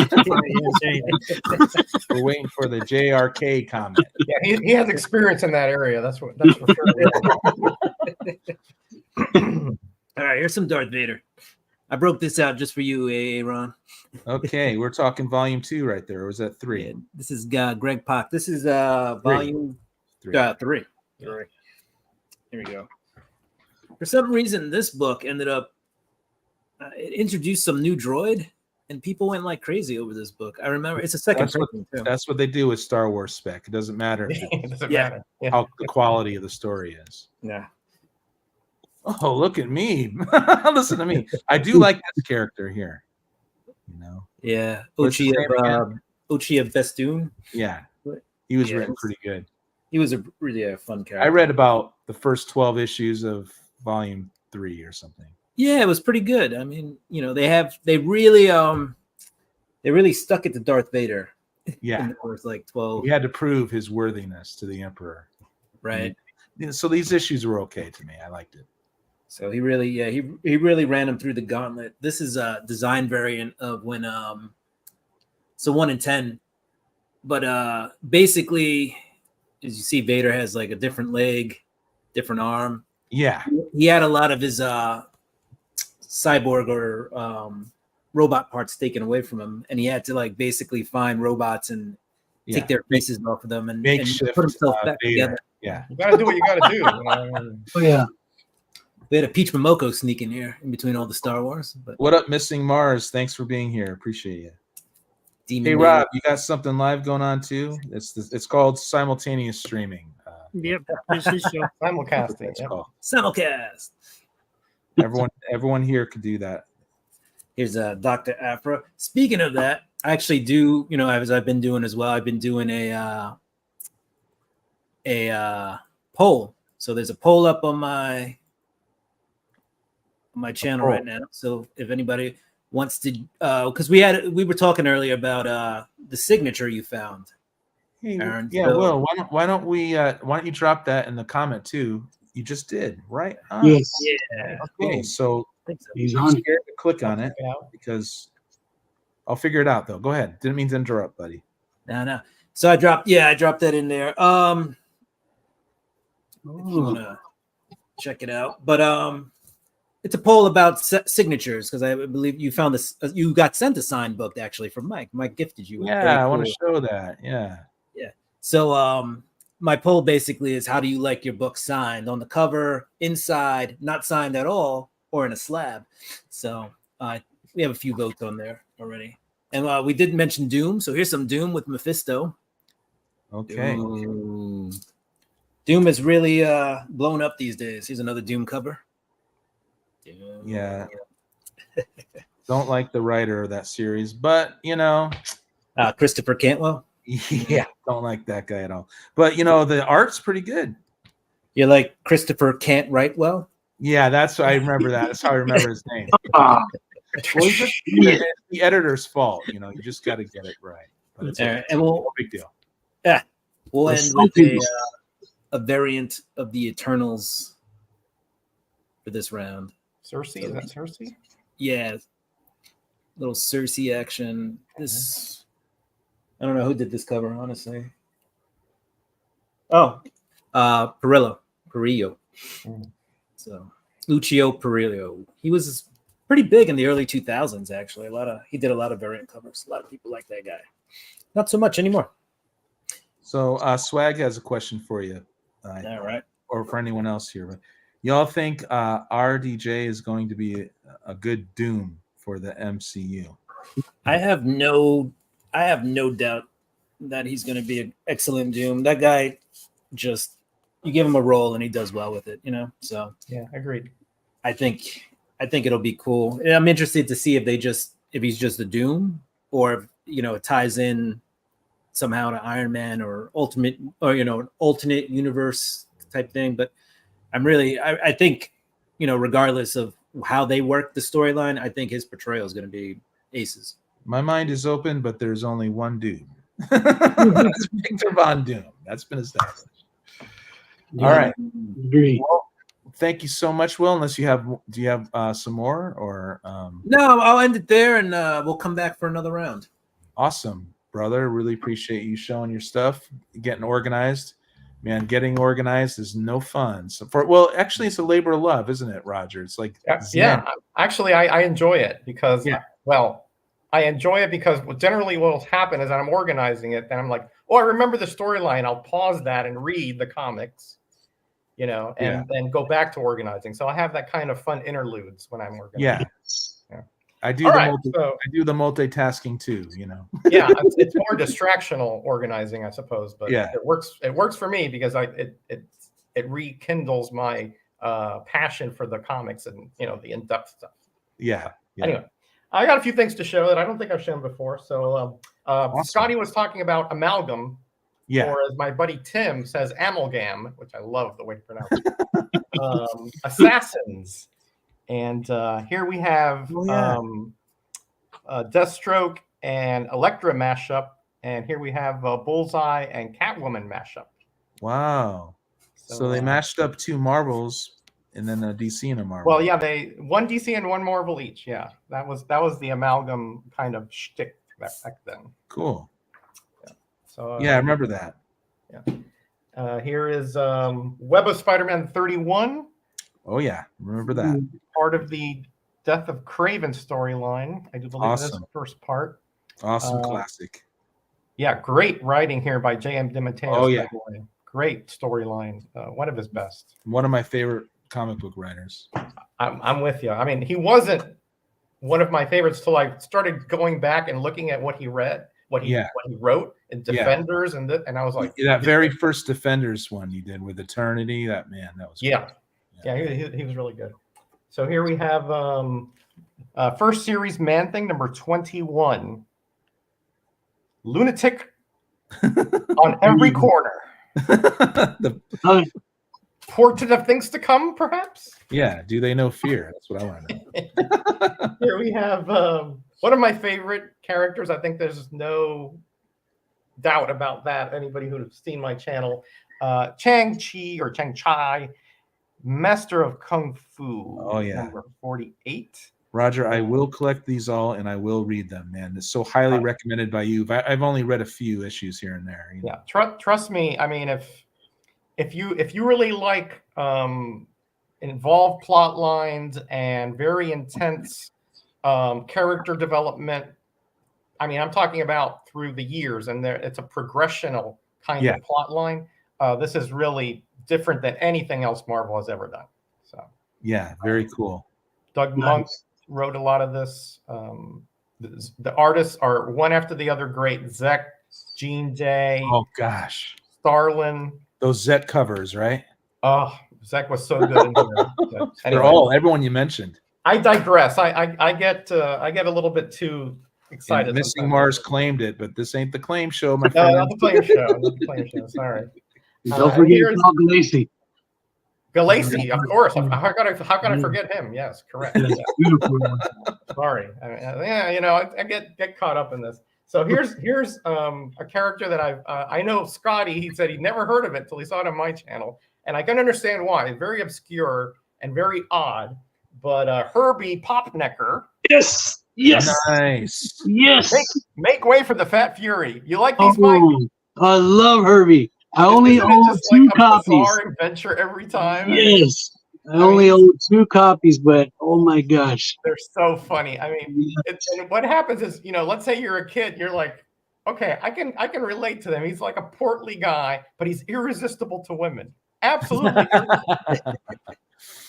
We're waiting for the JRK comment. Yeah, he has experience in that area. That's for sure. All right, here's some Darth Vader. I broke this out just for you, Aaron. Okay, we're talking volume 2 right there. Or was that 3? Yeah, this is Greg Pak. This is volume 3. 3. Here we go. For some reason, this book ended up it introduced some new droid, and people went like crazy over this book. I remember it's a second printing too. That's what they do with Star Wars spec. It doesn't matter It doesn't Yeah. matter. Yeah. how the quality of the story is. Yeah. Oh, look at me. Listen to me. I do like this character here. You know? Yeah. What's his name Ochi of Festoon. Yeah. He was Yeah, written pretty good. He was a really fun character. I read about the first 12 issues of volume 3 or something. Yeah, it was pretty good. I mean, you know, they really stuck it to Darth Vader in Yeah. the first like 12. He had to prove his worthiness to the Emperor. Right. So these issues were okay to me. I liked it. So he really, he really ran him through the gauntlet. This is a design variant of when so 1 in 10. But basically, as you see, Vader has like a different leg, different arm. Yeah. He had a lot of his cyborg or robot parts taken away from him, and he had to like basically find robots and take their faces off of them and Makeshift put himself back Vader. together. Yeah. You gotta do what you gotta do. You know? Oh yeah. We had a Peach Momoko sneak in here in between all the Star Wars. But What up, Missing Mars? Thanks for being here. Appreciate you. Demon Hey, Vader- Rob, you got something live going on too? It's called simultaneous streaming. Yep, this is show. That's what Simulcasting. that's Yeah. called. Simulcast. Everyone here could do that. Here's Dr. Afra. Speaking of that, I actually do, you know, as I've been doing as well, I've been doing a poll. So there's a poll up on my channel right now. So if anybody wants to, because we were talking earlier about the signature you found. Hey, Aaron, yeah, so- Will, why don't you drop that in the comment too? You just did, right? Yes. Yeah. Okay, so I think so. He's I'm on. scared to click on it Yeah. because I'll figure it out though. Go ahead. Didn't mean to interrupt, buddy. No. So I dropped that in there. If you wanna check it out, but it's a poll about signatures because I believe you found this. You got sent a signed book actually from Mike. Mike gifted you. Yeah, Very I want to cool. show that. Yeah. So my poll basically is how do you like your book signed on the cover, inside, not signed at all, or in a slab. So we have a few votes on there already. And we did mention Doom. So here's some Doom with Mephisto. Okay. Doom is really blown up these days. Here's another Doom cover. Doom. Yeah. Don't like the writer of that series, but you know, Christopher Cantwell. yeah, don't like that guy at all. But you know, the art's pretty good. You're like Christopher can't write well. Yeah, I remember that. That's how I remember his name. Ah, Well, it's the editor's fault. You know, you just got to get it right. But it's All okay. right, and we'll No big deal. we'll For end some with people- a variant of the Eternals for this round. Cersei, is that Cersei? Yeah, little Cersei action. This I don't know who did this cover, honestly. Oh, Perillo. Mm. So Lucio Perillo. He was pretty big in the early 2000s, actually. He did a lot of variant covers. A lot of people like that guy. Not so much anymore. So Swag has a question for you, All right. or for anyone else here. But y'all think RDJ is going to be a good Doom for the MCU? I have no doubt that he's going to be an excellent Doom. That guy, just you give him a role and he does well with it, you know. So Yeah, agreed. I think it'll be cool. I'm interested to see if he's just a Doom, or if, you know, it ties in somehow to Iron Man or Ultimate, or, you know, an alternate universe type thing. But I think, you know, regardless of how they work the storyline, I think his portrayal is going to be aces. My mind is open, but there's only one Doom. That's Victor Von Doom. That's been established. All right. Agree. Well, thank you so much, Will. Unless do you have some more, or No, I'll end it there, and we'll come back for another round. Awesome, brother. Really appreciate you showing your stuff, getting organized. Man, getting organized is no fun. So actually, it's a labor of love, isn't it, Roger? It's like Yeah. Actually, I enjoy it because, Yeah. I enjoy it because generally what will happen is that I'm organizing it, and I'm like, oh, I remember the storyline. I'll pause that and read the comics, you know, and then go back to organizing. So I have that kind of fun interludes when I'm organizing. Yeah. Yeah. I do All the right, so- I do the multitasking too, you know. Yeah, it's more distractional organizing, I suppose, but Yeah. it works for me because it rekindles my passion for the comics and, you know, the in-depth stuff. Yeah. Anyway, I got a few things to show that I don't think I've shown before. So Awesome. Scotty was talking about amalgam, Yeah. or as my buddy Tim says, amalgam, which I love the way to pronounce it. Assassins. And here we have Deathstroke and Elektra mashup. And here we have Bullseye and Catwoman mashup. Wow. So they mashed up two Marvels and then a DC and a Marvel. Well, yeah, one DC and one Marvel each. Yeah, that was the amalgam kind of shtick back then. Cool. Yeah. So Yeah, I remember that. Yeah. Here is Web of Spider-Man 31. Oh yeah, remember that. Part of the Death of Kraven storyline. I do believe this is the first part. Awesome classic. Yeah, great writing here by J.M. DeMatteis. Oh, yeah. Great storyline. One of his best. One of my favorite comic book writers. I'm with you. I mean, he wasn't one of my favorites till I started going back and looking at what he read, what he wrote in Defenders, and I was like, that very first Defenders one you did with Eternity. That was yeah, he was really good. So here we have first series Man-Thing number 21. Lunatic on every corner. Portrait of things to come, perhaps. Yeah. Do they know fear? That's what I want to know. Here we have one of my favorite characters. I think there's no doubt about that. Anybody who's seen my channel, Chang-Chi or Chang-Chai, Master of Kung Fu. Oh yeah. Number 48. Roger, I will collect these all and I will read them, man. It's so highly recommended by you. I've only read a few issues here and there. You know? Yeah, trust me. I mean, if you really like involved plot lines and very intense character development, I mean, I'm talking about through the years, and it's a progressional kind of plot line. This is really different than anything else Marvel has ever done. So yeah, very cool. Doug Monk wrote a lot of this. The artists are one after the other great. Zek, Gene Day. Oh gosh, Starlin. Those Zet covers, right? Oh, Zek was so good in here. Anyway, everyone you mentioned. I digress. I get a little bit too excited. And Missing Mars claimed it, but this ain't the claim show, my No, friend. not the claim show. Not the claim show. Sorry. Don't forget Paul Galassi. Galassi, of course. How can I forget him? Yes, correct. Yeah. Beautiful. Sorry. Yeah, you know, I get caught up in this. So here's a character that I know Scotty. He said he'd never heard of it until he saw it on my channel, and I can understand why. It's very obscure and very odd. But Herbie Popnecker. Yes. Yes. Nice. Yes. Make way for the Fat Fury. You like these, Mike? I love Herbie. I only Isn't it own just two like a copies. bizarre adventure every time. Yes. I only own 2 copies, but oh my gosh. They're so funny. I mean, and what happens is, you know, let's say you're a kid, you're like, okay, I can relate to them. He's like a portly guy, but he's irresistible to women. Absolutely.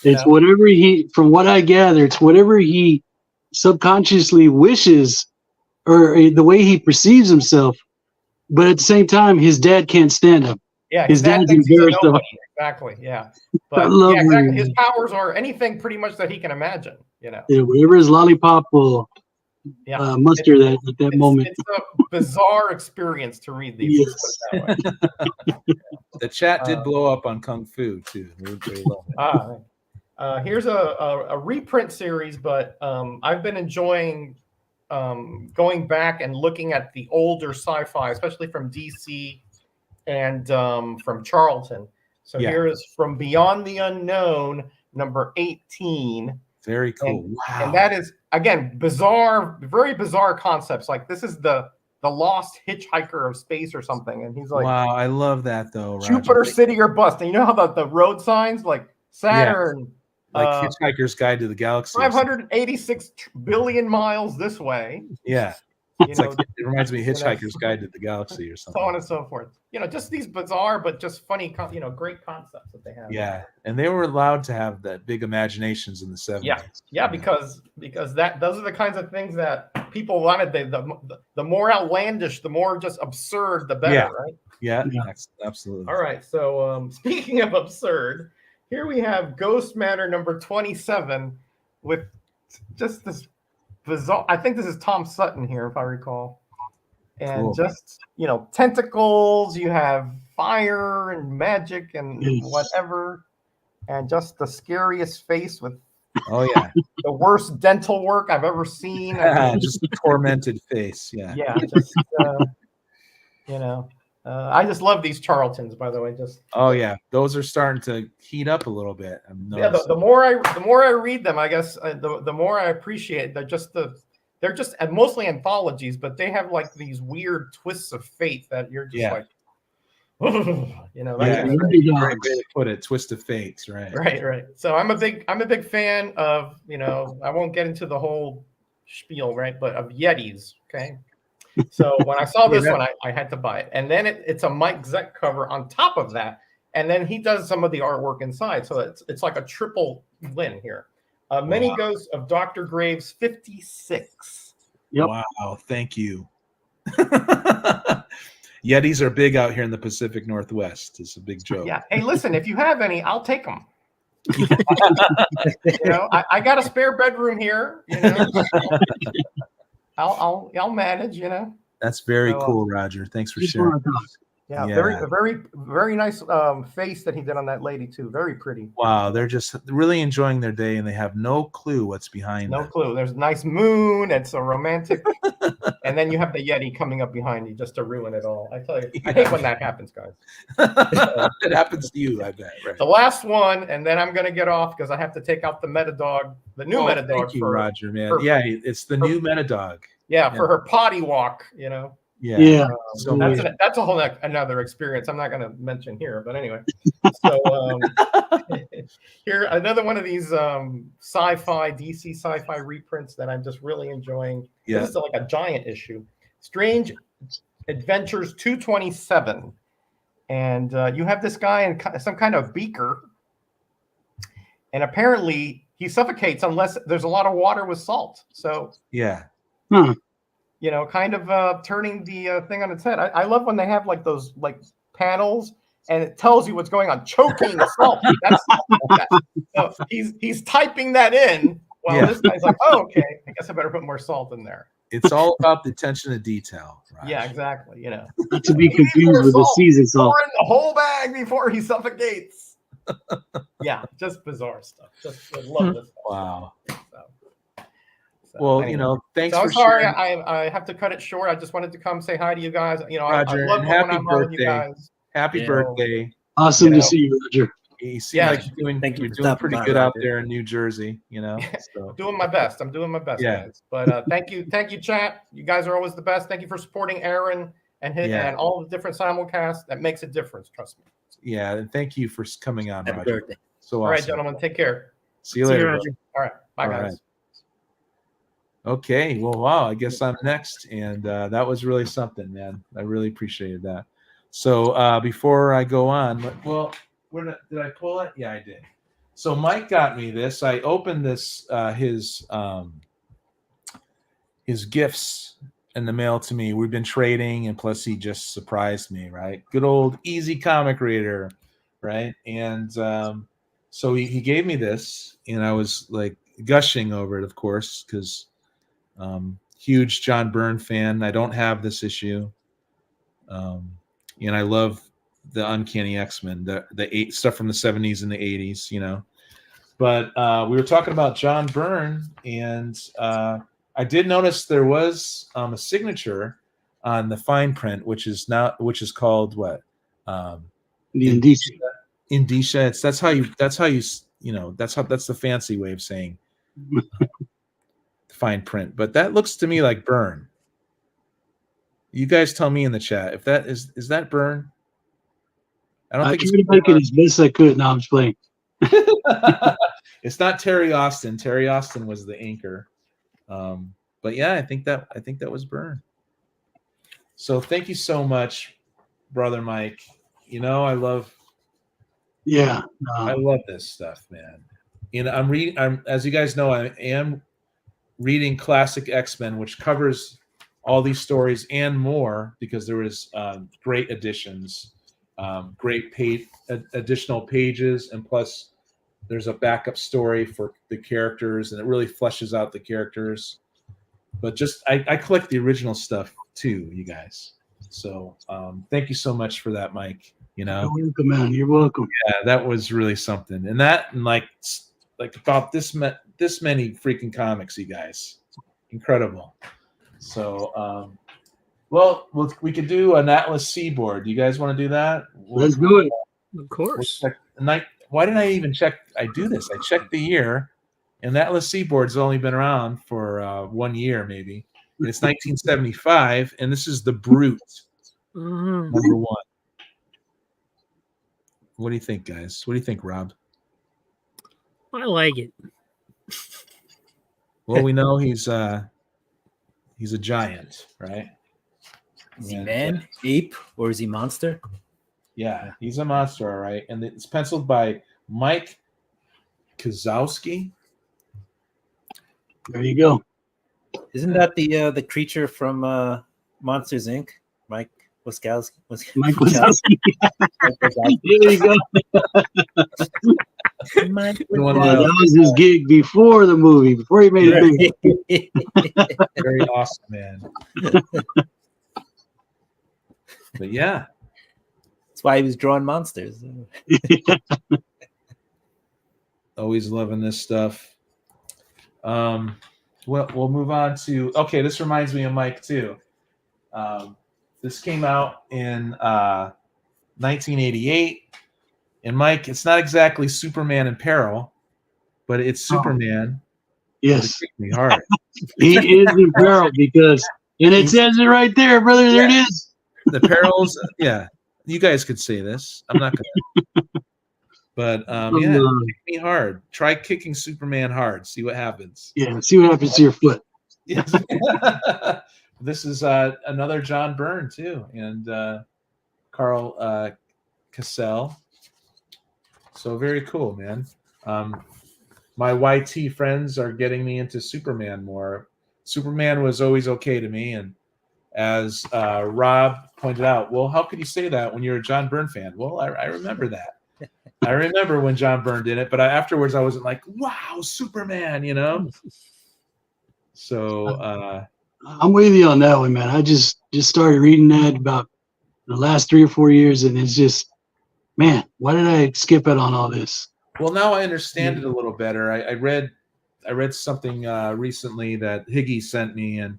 It's whatever from what I gather, it's whatever he subconsciously wishes, or the way he perceives himself. but at the same time, his dad can't stand him. Yeah, His dad dad's thinks he's a embarrassed of nobody. Exactly. Yeah. But love yeah, exactly. him. His powers are anything pretty much that he can imagine. You know. Yeah, whatever his lollipop will Yeah. muster that at that moment. It's a bizarre experience to read these. Let's put it that way. The chat did blow up on Kung Fu too. They love it. Here's a reprint series, but I've been enjoying going back and looking at the older sci-fi, especially from DC and from Charlton. So Yeah. here is From Beyond the Unknown, number 18. Very cool. Wow. And that is, again, bizarre, very bizarre concepts. Like this is the lost hitchhiker of space or something. And he's like, wow, I love that though. Roger. Jupiter City or bust. And you know how the road signs like Saturn, like Hitchhiker's Guide to the Galaxy. 586 billion miles this way. Yeah. You It's know, like it reminds me of Hitchhiker's Guide to the Galaxy or so something. on and so forth. You know, just these bizarre but just funny, great concepts that they have. Yeah, and they were allowed to have that big imaginations in the 70s. Yeah, because those are the kinds of things that people wanted. The more outlandish, the more just absurd, the better, Yeah. right? Yeah, Yeah. absolutely. All right. So speaking of absurd, here we have Ghost Matter number 27 with just this bizarre. I think this is Tom Sutton here, if I recall. And Cool. just, tentacles, you have fire and magic and Yes. whatever. And just the scariest face with Oh yeah, the worst dental work I've ever seen. just a tormented face. Yeah. Yeah, just, I just love these Charltons, by the way. Just Oh yeah, those are starting to heat up a little bit. I'm yeah, the noticing. more I read them, I guess the more I appreciate. They're just and mostly anthologies, but they have like these weird twists of fate that you're just Yeah. like, that Yeah, kind of- Underdogs. great way to put it. Twist of fates, right? right. So I'm a big fan of, I won't get into the whole spiel, right, but of Yetis. Okay. So when I saw this Yeah. one, I had to buy it, and then it's a Mike Zeck cover on top of that, and then he does some of the artwork inside. So it's like a triple win here. Many Wow. Ghosts of Dr. Graves 56. Yep. Wow, thank you. Yetis are big out here in the Pacific Northwest. It's a big joke. Yeah. Hey, listen, if you have any, I'll take them. I got a spare bedroom here. I'll manage. That's very So, cool, Roger. Thanks for Just sharing. wanna talk. Yeah, Yeah. very nice face that he did on that lady too. Very pretty. Wow, they're just really enjoying their day, and they have no clue what's behind No them. clue. There's a nice moon. It's a romantic, and then you have the Yeti coming up behind you just to ruin it all. I tell you, I hate when that happens, guys. It happens to you, I bet. Right. The last one, and then I'm gonna get off because I have to take out the Metadog, the new Metadog Thank you, for Roger, man. for- Yeah, it's the new Metadog. for her potty walk. Yeah. Yeah. So That's a whole another experience. I'm not going to mention here, but anyway. So here another one of these sci-fi DC sci-fi reprints that I'm just really enjoying. Yeah. This is like a giant issue. Strange Adventures 227, and you have this guy in some kind of beaker, and apparently he suffocates unless there's a lot of water with salt. So yeah. Huh. kind of turning the thing on its head. I love when they have like those like panels and it tells you what's going on. Choking salt. So he's typing that in while Yeah. this guy's like, oh, okay, I guess I better put more salt in there. It's all about the attention to detail. Raj. Yeah, exactly. Not to be He needs confused more with the salt. season salt. Pour in the whole bag before he suffocates. Yeah, just bizarre stuff. Just I love this stuff. Wow. So, Well, anyway. thanks So for I'm sorry, sharing. I have to cut it short. I just wanted to come say hi to you guys. I Roger, love and when happy I'm on with you birthday. guys. Happy Yeah. birthday. Awesome You to know. see you, Roger. You seem Yeah. like you're Thank you doing for stopping pretty by, good out Roger. there in New Jersey, So Doing my best. I'm doing my best, Yeah. guys. But thank you, chat. You guys are always the best. Thank you for supporting Aaron and Yeah. and all the different simulcasts. That makes a difference. Trust me. yeah, and thank you for coming on, Happy Roger. birthday. So All right, awesome. gentlemen. Take care. See you See you, later. Roger. All right. Bye, All guys. right. Okay, well, wow, I guess I'm next, and that was really something, man. I really appreciated that. So before I go on, where did I pull it? Yeah, I did. So Mike got me this. I opened this his gifts in the mail to me. We've been trading, and plus he just surprised me, right? Good old easy comic reader, right? And so he gave me this, and I was like gushing over it, of course, because huge John Byrne fan. I don't have this issue, and I love the Uncanny X-Men, the stuff from the 70s and the 80s, you know. But we were talking about John Byrne, and I did notice there was a signature on the fine print, which is called what? The indicia. Indicia. That's how you that's the fancy way of saying fine print. But that looks to me like Byrne. You guys tell me in the chat if that is that Byrne. I don't think tried to make it as best I could. Now I'm just playing. It's not Terry Austin. Terry Austin was the anchor. But yeah, I think that was Byrne. So thank you so much, brother Mike. You know, I love this stuff, man. You know, I'm as you guys know, I am reading Classic X-Men, which covers all these stories and more, because there was great additions, great additional pages, and plus there's a backup story for the characters, and it really fleshes out the characters. But just I collect the original stuff too, you guys. So thank you so much for that, Mike. You know, you're welcome, man. You're welcome. Yeah, that was really something. And that, and like about this many freaking comics, you guys. Incredible. So well, we could do an Atlas Seaboard. Do you guys want to do that? Let's do it. Of course. Why didn't I even check? I do this. I checked the year, and the Atlas Seaboard's only been around for 1 year, maybe. And it's 1975, and this is the Brute, number 1. What do you think, guys? What do you think, Rob? I like it. Well, we know he's a giant, right? Is he man, ape, or is he monster? Yeah, he's a monster, all right. And it's penciled by Mike Kozlowski. There you go. Isn't that the creature from Monsters Inc? Mike Wazowski. Mike Wazowski. There you go. That was his gig before the movie, before he made it big. Very awesome, man. But yeah. That's why he was drawing monsters. Always loving this stuff. Well, we'll move on to, okay, this reminds me of Mike too. This came out in 1988. And Mike, it's not exactly Superman in peril, but it's Superman. Yes. Me hard. He is in peril because, and it says it right there, brother. There it is. The perils, yeah. You guys could say this. I'm not gonna. But yeah, kick me hard. Try kicking Superman hard. See what happens. Yeah, see what happens to your foot. Yes. This is another John Byrne too, and Carl Cassell. So very cool, man. My YT friends are getting me into Superman more. Superman was always okay to me, and as Rob pointed out, well, how could you say that when you're a John Byrne fan? Well, I remember that. I remember when John Byrne did it, but afterwards I wasn't like, wow, Superman, you know? So I'm with you on that one, man. I just started reading that about the last 3 or 4 years, and it's just, man, why did I skip out on all this? Well, now I understand it a little better. I read something recently that Higgy sent me, and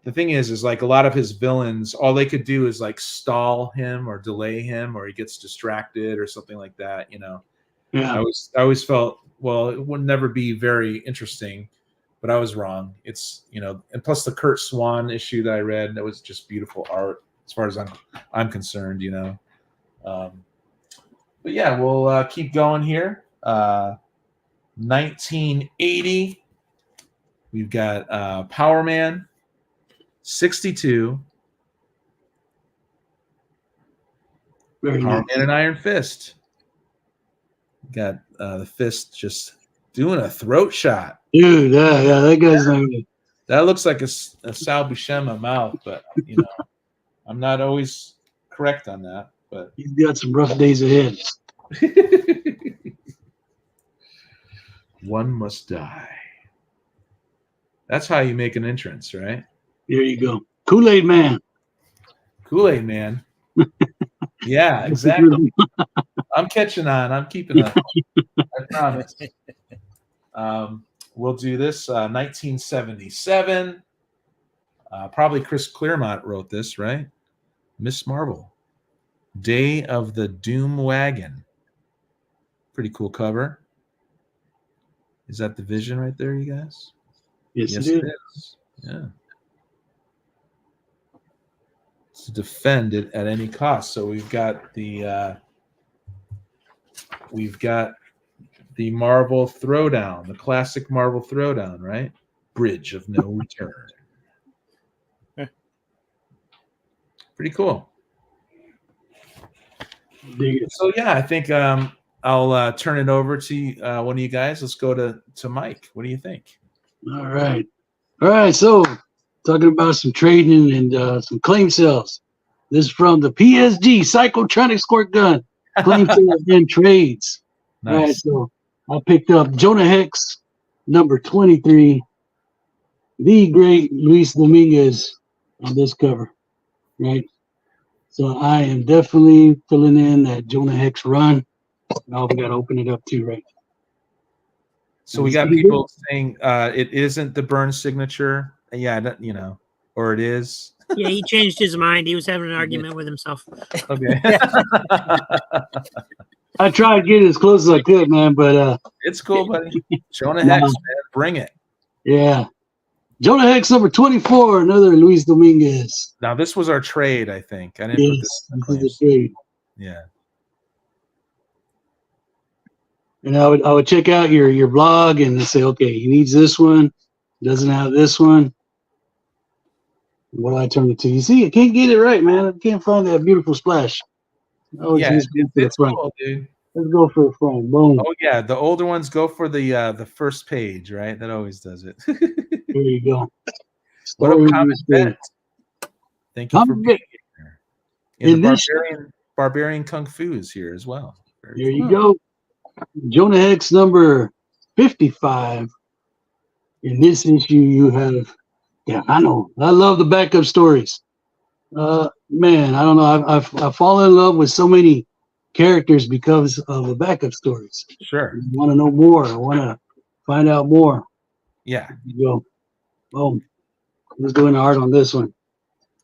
the thing is like a lot of his villains, all they could do is like stall him or delay him, or he gets distracted or something like that, you know. Yeah. I always felt, well, it would never be very interesting, but I was wrong. It's, you know, and plus the Kurt Swan issue that I read, that was just beautiful art as far as I'm concerned, you know. But yeah, we'll keep going here. 1980, we've got Power Man. 62. Very Power nice. Man and Iron Fist. Got the Fist just doing a throat shot. Dude, yeah, that guy's not good. That looks like a Sal Buscema mouth, but you know, I'm not always correct on that. But He's got some rough days ahead. one must die. That's how you make an entrance, right? There you go. Kool-Aid Man. Kool-Aid Man. Yeah, exactly. I'm catching on. I'm keeping up. I promise. We'll do this. 1977. Probably Chris Claremont wrote this, right? Miss Marvel. Day of the Doom Wagon. Pretty cool cover. Is that the Vision right there, you guys? Yes, Yes, it it is. is. Yeah. To defend it at any cost. So we've got the Marvel Throwdown, the classic Marvel Throwdown, right? Bridge of No Return. Pretty cool. Dig it. So yeah, I think I'll turn it over to one of you guys. Let's go to Mike. What do you think? All right. All right. So, talking about some trading and some claim sales. This is from the PSG Psychotronic Squirt Gun claim sales and trades. All right. Nice. So, I picked up Jonah Hex, number 23, the great Luis Dominguez on this cover. Right. So, I am definitely filling in that Jonah Hex run. Now we got to open it up too, right? So we got people saying it isn't the Burn signature. Yeah, you know, or it is. Yeah, he changed his mind. He was having an argument with himself. Okay. I tried to get as close as I could, man, but It's cool, buddy. Jonah Hex, man. Bring it. yeah. Jonah Hex number 24, another Luis Dominguez. Now this was our trade, I think. I didn't put Yes, this in the this is claims. the trade. Yeah. And I would check out your blog and say, okay, he needs this one, doesn't have this one. What do I turn it to? You see, I can't get it right, man. I can't find that beautiful splash. Oh, Yeah, just go for the it's front. cool, dude. Let's go for the front. Boom. Oh yeah, the older ones go for the first page, right? That always does it. There you go. What up, Story Comet is good. Vet? Thank you for Comet being Vet. here. And In the this- Barbarian Kung Fu is here as well. Very There you cool. go. Jonah Hex number 55. In this issue, you have, yeah, I know. I love the backup stories. Man, I don't know. I've fallen in love with so many characters because of the backup stories. Sure. I want to know more. I want to find out more. Yeah. There you go. Boom. Let's do an art on this one.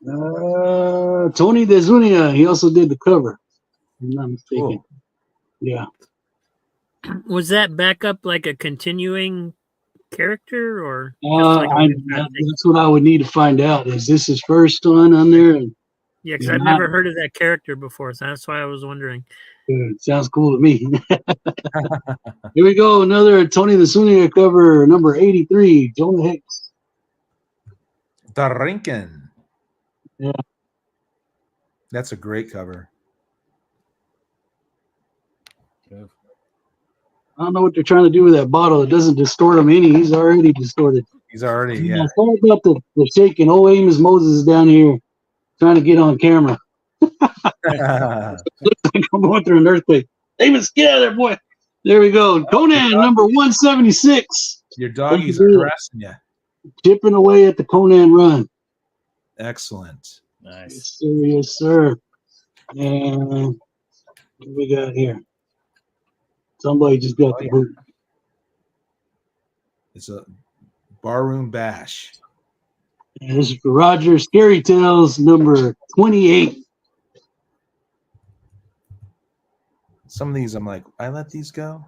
Tony DeZunia. He also did the cover. If I'm not mistaken. Cool. Yeah. Was that backup like a continuing character or just like a one-shot thing? That's what I would need to find out. Is this his first one on there? Yeah, because Yeah. I've never heard of that character before, so that's why I was wondering. Good. Sounds cool to me. Here we go. Another Tony DeZunia cover, number 83, Jonah Hex. Darinken. Yeah. That's a great cover. I don't know what they're trying to do with that bottle. It doesn't distort him any. He's already distorted. He's already, yeah. Sorry about the shaking. Oh, Amos Moses is down here trying to get on camera. I'm going through an earthquake. Amos, get out of there, boy. There we go. Conan, number 176. Your doggies are harassing you. Chipping away at the Conan run. Excellent. Nice. Yes, sir. And what we got here? Somebody just got the boot. It's a barroom bash. And this is for Roger Scary Tales, number 28. Some of these, I'm like, I let these go.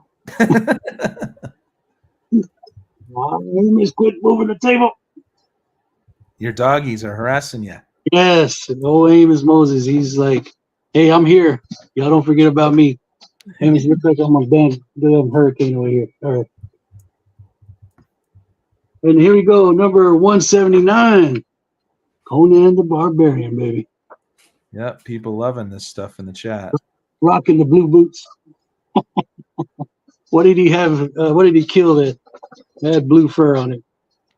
Amos, quit moving the table. Your doggies are harassing you. Yes, and old Amos Moses. He's like, hey, I'm here. Y'all don't forget about me. Amos looks like I'm a damn hurricane over here. All right. And here we go, number 179. Conan the Barbarian, baby. Yep, people loving this stuff in the chat. Rocking the blue boots. What did he have? What did he kill that had blue fur on it?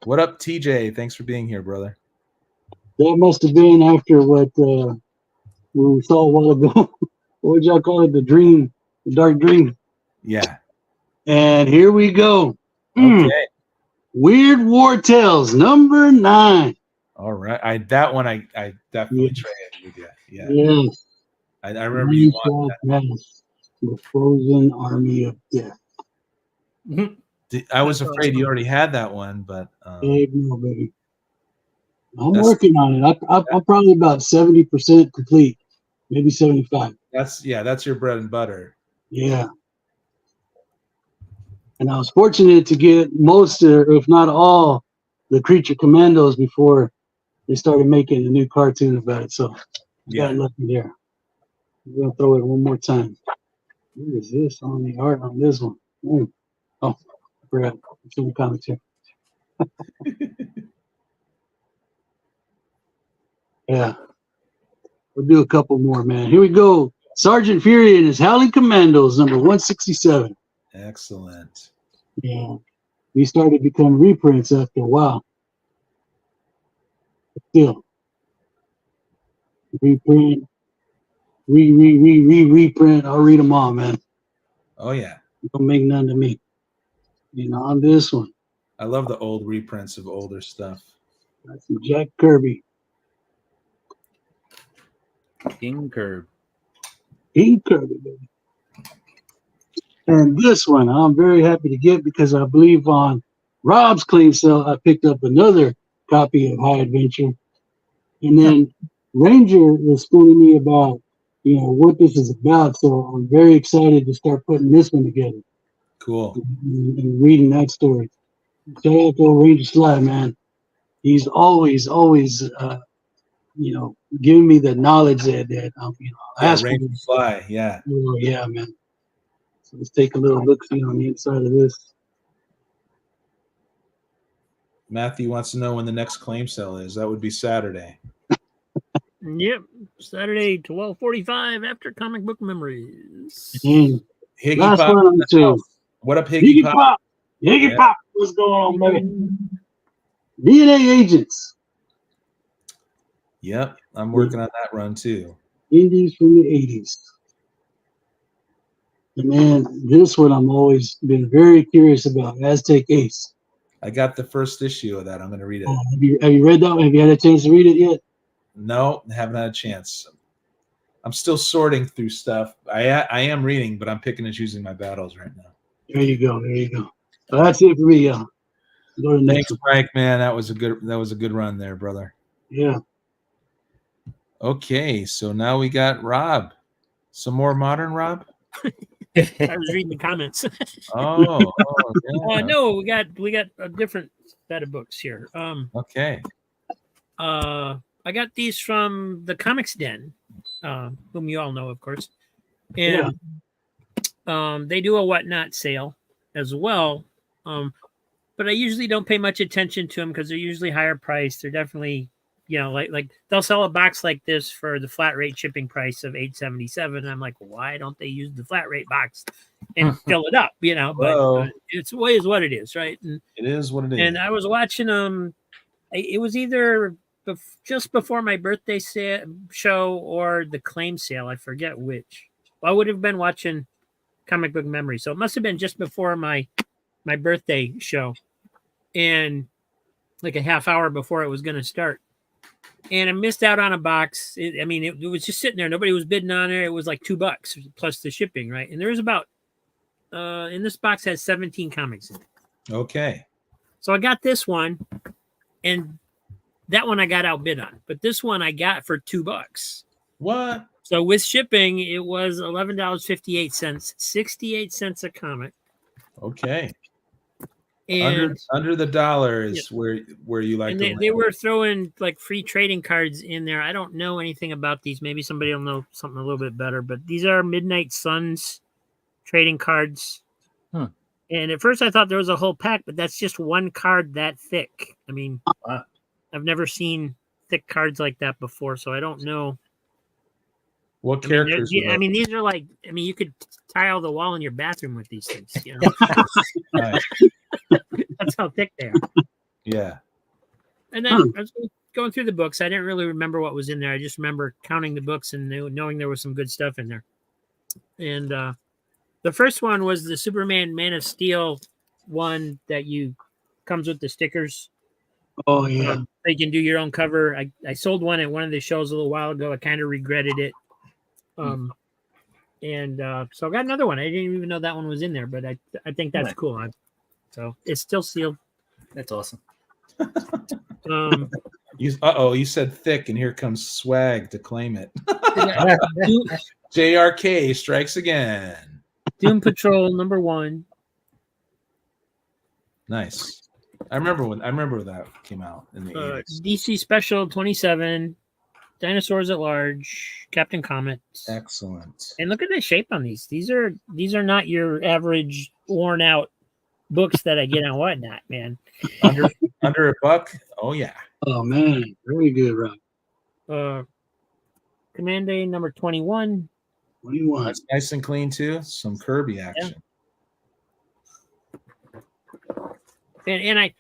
What up, TJ? Thanks for being here, brother. That must have been after what we saw a while ago. What would y'all call it? The dream, the dark dream. Yeah. And here we go. Okay. Weird War Tales number 9. All right. I definitely traded with you. Yeah. Yes. I remember you wanted that. Yes. The Frozen Army of Death. I was afraid you already had that one, but Big no, baby. I'm That's- working on it. I'm probably about 70% complete, maybe 75. that's your bread and butter. Yeah. And I was fortunate to get most, if not all, the Creature Commandos before they started making a new cartoon about it. So Yeah. got lucky there. I'm gonna throw it one more time. What is this on the art on this one? Oh, I forgot. It's in the comics here. Yeah. We'll do a couple more, man. Here we go. Sergeant Fury and his Howling Commandos, number 167. Excellent. Yeah. These started to become reprints after a while. But still. Reprint. Reprint. I'll read them all, man. Oh yeah. Don't make none to me. On this one. I love the old reprints of older stuff. That's some Jack Kirby. King Curb. King Kirby, baby. And this one I'm very happy to get because I believe on Rob's claim sale I picked up another copy of High Adventure. And then Ranger was schooling me about, what this is about. So I'm very excited to start putting this one together Cool. and reading that story. Shout out to Ranger Sly, man. He's always, giving me the knowledge that ask Ranger for. Fly. Yeah. Oh, yeah, man. So let's take a little look see on the inside of this. Matthew wants to know when the next claim sale is. That would be Saturday. Yep, Saturday 12:45 after Comic Book Memories. And Higgy last Pop. one on two. What up, Higgy Pop? Higgy Yeah. Pop. What's going on, baby? DNA Agents. Yep. I'm working on that run too. Indies from the 80s. And man, this one I'm always been very curious about. Aztec Ace. I got the first issue of that. I'm going to read it. Have you read that one? Have you had a chance to read it yet? No, haven't had a chance. I'm still sorting through stuff. I am reading, but I'm picking and choosing my battles right now. There you go. So that's it for me, y'all. Go to the next Thanks, one. Mike. Man, that was a good run there, brother. Yeah. Okay, so now we got Rob. Some more modern Rob? I was reading the comments. Oh, yeah. No, we got a different set of books here. Okay. I got these from the Comics Den, whom you all know, of course, and they do a whatnot sale as well. But I usually don't pay much attention to them because they're usually higher priced. They're definitely, like they'll sell a box like this for the flat rate shipping price of $8.77. I'm like, why don't they use the flat rate box and fill it up? But it's always what it is, right? And It is what it is. and I was watching it was either just before my birthday show or the claim sale. I forget which. Well, I would have been watching Comic Book Memory, so it must have been just before my birthday show, and like a half hour before it was going to start. And I missed out on a box. It was just sitting there. Nobody was bidding on it. It was like $2 plus the shipping, right? And there was about and this box has 17 comics in it. Okay. So I got this one, and that one I got outbid on, but this one I got for $2. What? So with shipping, it was $11.58, 68 cents a comic. Okay. And under the dollar is where you like and to they were throwing like free trading cards in there. I don't know anything about these. Maybe somebody will know something a little bit better, but these are Midnight Suns trading cards. And at first I thought there was a whole pack, but that's just one card that thick. I've never seen thick cards like that before, so I don't know. What characters? These are like, you could tile the wall in your bathroom with these things. Nice. That's how thick they are. Yeah. And then I was going through the books. I didn't really remember what was in there. I just remember counting the books and knowing there was some good stuff in there. And the first one was the Superman Man of Steel one that comes with the stickers. Oh yeah. So you can do your own cover. I sold one at one of the shows a little while ago. I kind of regretted it. And so I got another one. I didn't even know that one was in there, but I think that's cool. So it's still sealed. That's awesome. You said thick, and here comes swag to claim it. JRK strikes again. Doom Patrol #1. Nice. I remember that came out in the 80s. DC Special 27, Dinosaurs at Large, Captain Comet. Excellent. And look at the shape on these. These are not your average worn out books that I get on Whatnot, man. Under $1. Oh yeah. Oh man, very good, Rob. Command Day #21. 21. That's nice and clean too. Some Kirby action. And I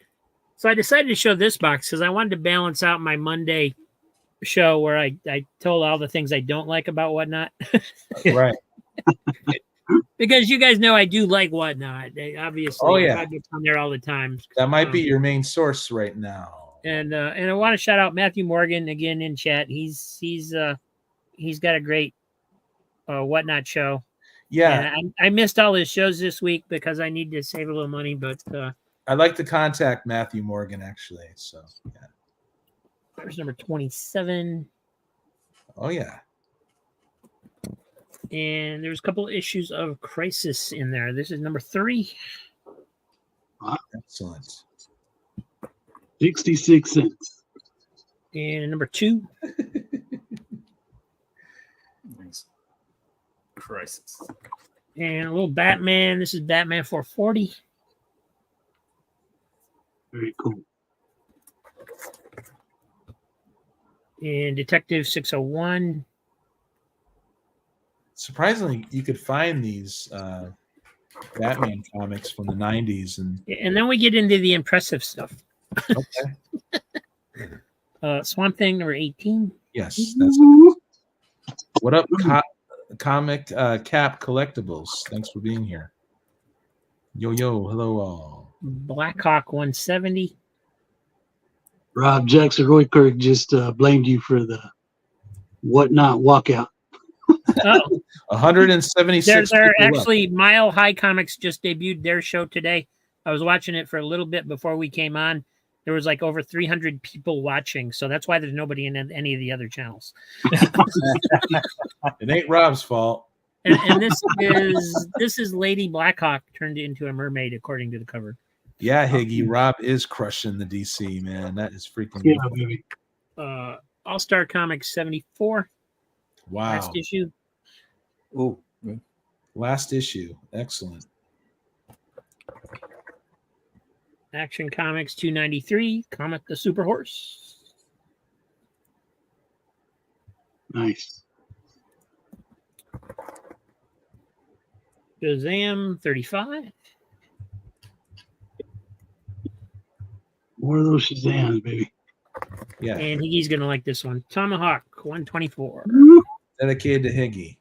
decided to show this box because I wanted to balance out my Monday show where I told all the things I don't like about Whatnot. Right. Because you guys know I do like Whatnot. Obviously, Oh, yeah. I get on there all the time. That might be your main source right now. And I want to shout out Matthew Morgan again in chat. He's got a great Whatnot show. Yeah. And I missed all his shows this week because I need to save a little money, but I'd like to contact Matthew Morgan actually. So yeah. there's #27. Oh yeah. And there's a couple issues of Crisis in there. This is #3. Excellent. 66 cents. And #2. Nice. Crisis. And a little Batman. This is Batman 440. Very cool. And Detective 601. Surprisingly, you could find these Batman comics from the 90s And then we get into the impressive stuff. okay. Swamp Thing #18. Yes, that's what up, Comic Cap Collectibles. Thanks for being here. Yo, hello all. Blackhawk 170. Rob Jackson Roykirk just blamed you for the Whatnot walkout. Oh, 176. they're people actually Mile High Comics just debuted their show today. I was watching it for a little bit before we came on. There was like over 300 people watching, so that's why there's nobody in any of the other channels. up. It ain't Rob's fault. And this is Lady Blackhawk turned into a mermaid, according to the cover. Yeah, Higgy, Rob is crushing the DC, man. That is freaking Yeah, cool. baby. All-Star Comics 74. Wow. Last issue. Ooh. Last issue. Excellent. Action Comics 293. Comet the Super Horse. Nice. Shazam 35. More of those Shazams, baby. Yeah. And Higgy's going to like this one. Tomahawk 124. Dedicated to Higgy.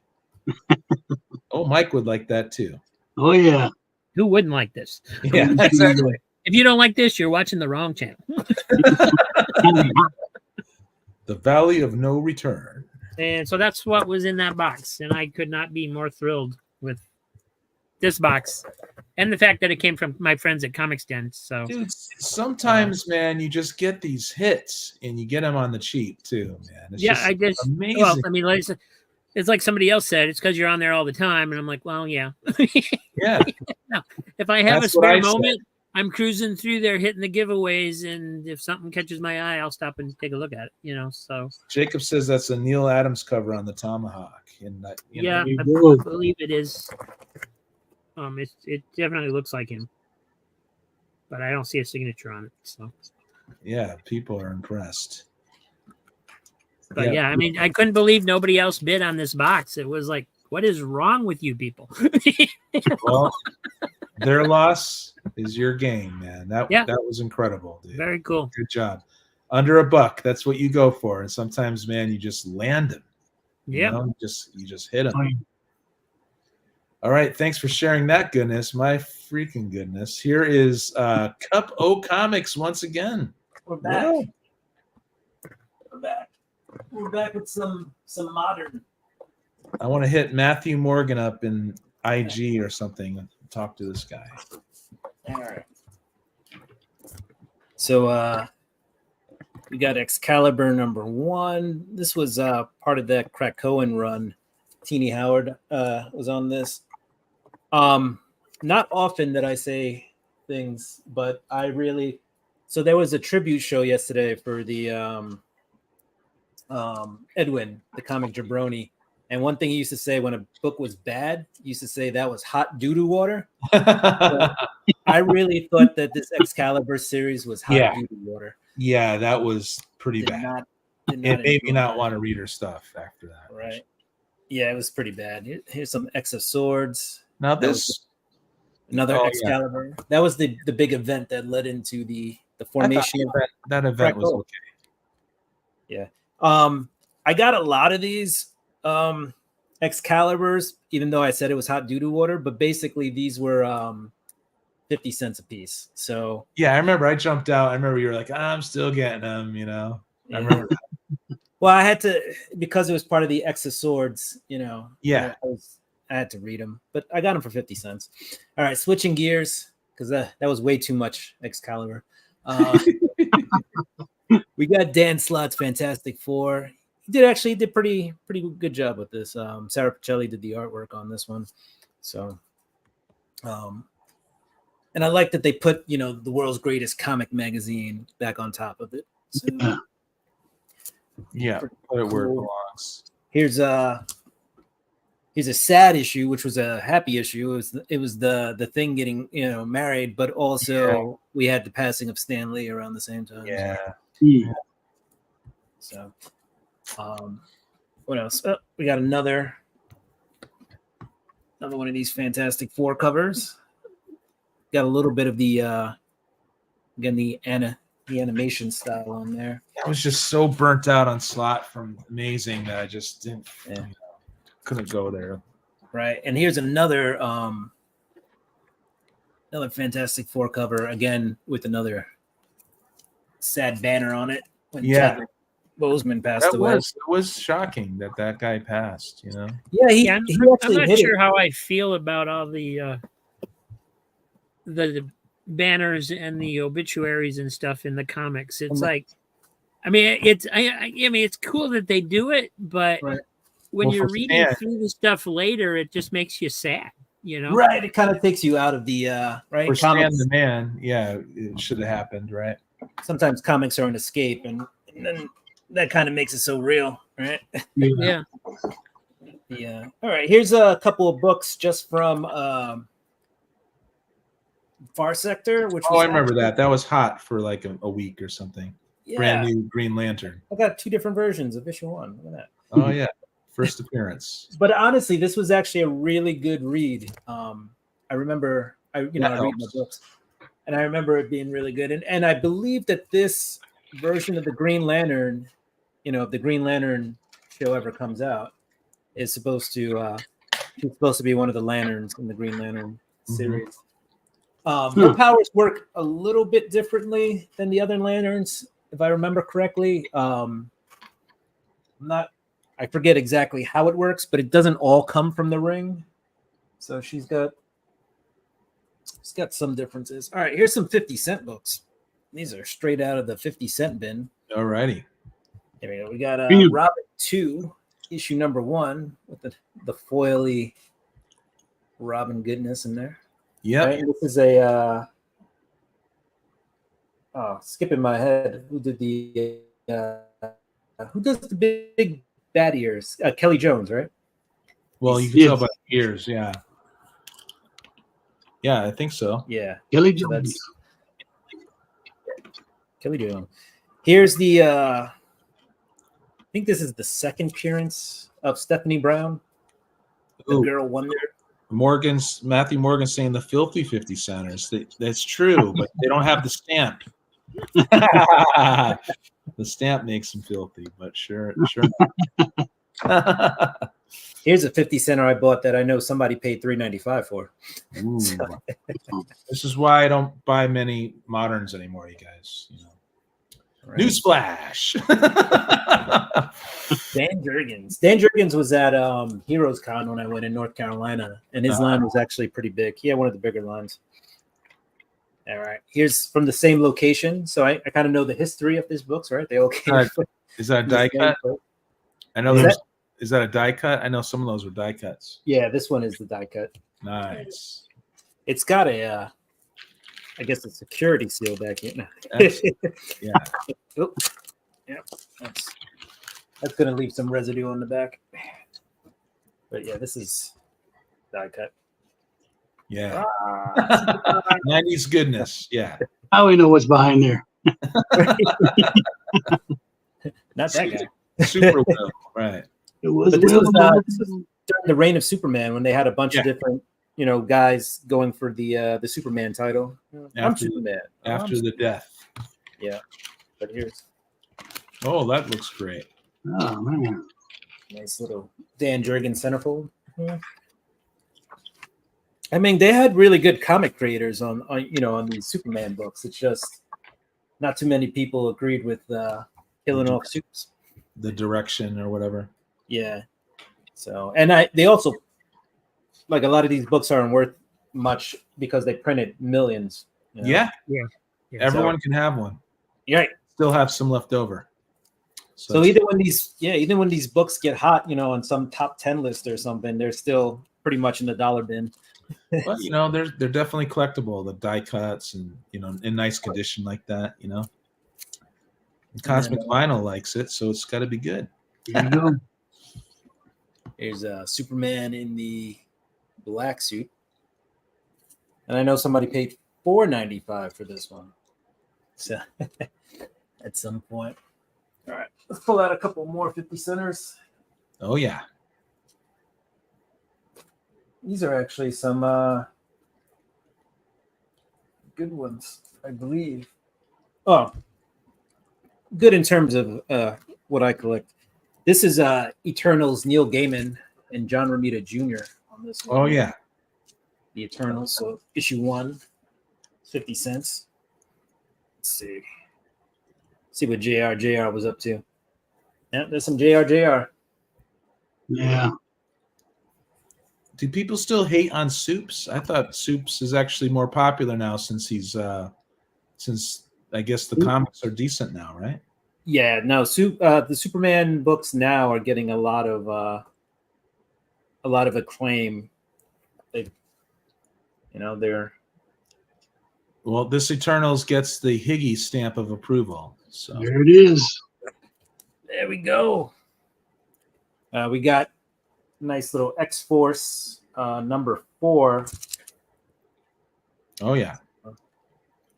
Oh, Mike would like that too. Oh yeah. Who wouldn't like this? Yeah, exactly. If you don't like this, you're watching the wrong channel. The Valley of No Return. And so that's what was in that box. And I could not be more thrilled with this box and the fact that it came from my friends at Comics Den. So, Dude, sometimes, man, you just get these hits and you get them on the cheap too, man. It's yeah, just I just, amazing. well, I mean, like, it's like somebody else said, it's because you're on there all the time. And I'm like, well, yeah. Yeah. No, if I have That's a what spare I said. moment, I'm cruising through there hitting the giveaways. And if something catches my eye, I'll stop and take a look at it, you know? So, Jacob says that's a Neil Adams cover on the Tomahawk. And that, you know, yeah, know. I believe it is. It definitely looks like him, but I don't see a signature on it. So, yeah, people are impressed. but yeah, I mean, I couldn't believe nobody else bid on this box. It was like, what is wrong with you people? Well, their loss, is your game, man. That Yeah. that was incredible, dude. Very cool. Good job. Under $1, that's what you go for. And sometimes, man, you just land them. Yeah. You just hit them. Oh, yeah. All right, thanks for sharing that goodness. My freaking goodness. Here is Cup O Comics once again. We're back. Wow. We're back. We're back with some modern. I want to hit Matthew Morgan up in IG or something and talk to this guy. All right. So we got Excalibur #1. This was part of that Krakoan run. Teeny Howard was on this. Not often that I say things, but I really. So there was a tribute show yesterday for the Edwin, the comic jabroni. And one thing he used to say when a book was bad, he used to say that was hot doo-doo water. I really thought that this Excalibur series was hot Yeah. doo-doo water. Yeah, that was pretty bad. It made me enjoy not that. want to read her stuff after that. Right. Yeah, it was pretty bad. Here's some X of Swords. Now That this, Another Oh, yeah. Excalibur. That was the big event that led into the formation of that event was Krakoa. okay. I got a lot of these Excaliburs, even though I said it was hot doo-doo water, but basically these were 50 cents a piece. So Yeah, I remember I jumped out. I remember you were like, I'm still getting them, you know. I remember that. well, I had to, because it was part of the X of Swords, you know. Yeah. I had to read them, but I got them for 50 cents. All right, switching gears, because that was way too much Excalibur. We got Dan Slott's Fantastic Four. He did pretty good job with this. Sarah Pacelli did the artwork on this one. So and I like that they put, you know, the world's greatest comic magazine back on top of it. So Yeah, put it where it belongs. here's a sad issue, which was a happy issue. It was the Thing getting, you know, married, but also we had the passing of Stan Lee around the same time. Yeah. Yeah. So what else? Oh, we got another one of these Fantastic Four covers. Got a little bit of the again the animation style on there. I was just so burnt out on Slot from Amazing that I just didn't couldn't go there. Right. And here's another Fantastic Four cover, again with another sad banner on it when Chadwick Boseman passed away. It was shocking that guy passed, you know. Yeah, he I'm actually not hit sure it. how I feel about all the banners and the obituaries and stuff in the comics. It's like, I mean, I mean, it's cool that they do it, but Right. when Well, you're for reading Stan- through the stuff later, it just makes you sad, you know? Right. It kind of takes you out of the right. For Stan Comics, the Man, yeah, it should have happened, right? sometimes comics are an escape, and then that kind of makes it so real, right? Yeah. Yeah. All right. Here's a couple of books just from Far Sector, which Oh, was I remember that. That was hot for like a week or something. Yeah. Brand new Green Lantern. I got 2 different versions of issue 1. Look at that. Oh yeah, first appearance. But honestly, this was actually a really good read. I remember I read my helps. books, and I remember it being really good. And I believe that this version of the Green Lantern, you know, if the Green Lantern show ever comes out, is supposed to she's supposed to be one of the lanterns in the Green Lantern series. Her powers work a little bit differently than the other lanterns, if I remember correctly. I forget exactly how it works, but it doesn't all come from the ring. So she's got some differences. All right, here's some 50-cent books. These are straight out of the 50-cent bin. All righty. Here we go. We got Robin 2, issue number 1 with the foily Robin goodness in there. Yep. Right, and this is a skipping my head. Who did the who does the big bad ears? Kelly Jones, right? Well, you can Yes. tell by the ears, yeah. Yeah, I think so. Yeah, Kelly so Jones. that's Kelly Jones. Here's the I think this is the second appearance of Stephanie Brown, the Ooh. Girl Wonder. Matthew Morgan saying the filthy 50 centers. That's true, but they don't have the stamp. The stamp makes them filthy, but sure. Here's a 50 center I bought that I know somebody paid $3.95 for. Ooh. This is why I don't buy many moderns anymore, you guys. You know. Right. Newsflash. Dan Jurgens was at Heroes Con when I went in North Carolina, and his line was actually pretty big. He had one of the bigger lines. All right, here's from the same location, so I kind of know the history of these books, right? They all came. Is that a die cut? I know is that a die cut? I know some of those were die cuts. Yeah, this one is the die cut. Nice. It's got a, I guess, a security seal back in. Yeah. Oh, yeah, that's gonna leave some residue on the back. But yeah, this is die cut. Yeah. 90s goodness. Yeah. Now we know what's behind there. Not that guy. Super well. Right. It was, But this Will was during the reign of Superman when they had a bunch of different, guys going for the Superman title. I'm Superman. After the death. Yeah. But here's Oh, that looks great. Oh man. nice little Dan Jurgens centerfold. Yeah. I mean, they had really good comic creators on these Superman books. It's just not too many people agreed with killing off Supes. The direction or whatever. Yeah. So, and they also, like, a lot of these books aren't worth much because they printed millions. You know? Yeah. Yeah. Everyone can have one. Right. Still have some left over. So even when these books get hot, on some top 10 list or something, they're still pretty much in the dollar bin. Well, they're definitely collectible. The die cuts and in nice condition like that. And Cosmic Vinyl likes it, so it's got to be good. There you go. There's Superman in the black suit, and I know somebody paid $4.95 for this one. So at some point, all right, let's pull out a couple more 50 centers. Oh yeah. These are actually some good ones, I believe. Oh, good in terms of what I collect. This is Eternals, Neil Gaiman and John Romita Jr. on this one. Oh yeah. The Eternals. So issue 1, 50 cents. Let's see what JR was up to. Yeah, there's some JR. Yeah. Do people still hate on Supes? I thought Supes is actually more popular now since since I guess the comics are decent now, right? Yeah, no, the Superman books now are getting a lot of acclaim. They're Well, this Eternals gets the Higgy stamp of approval. So There it is. there we go. We got nice little X-Force number 4. oh yeah.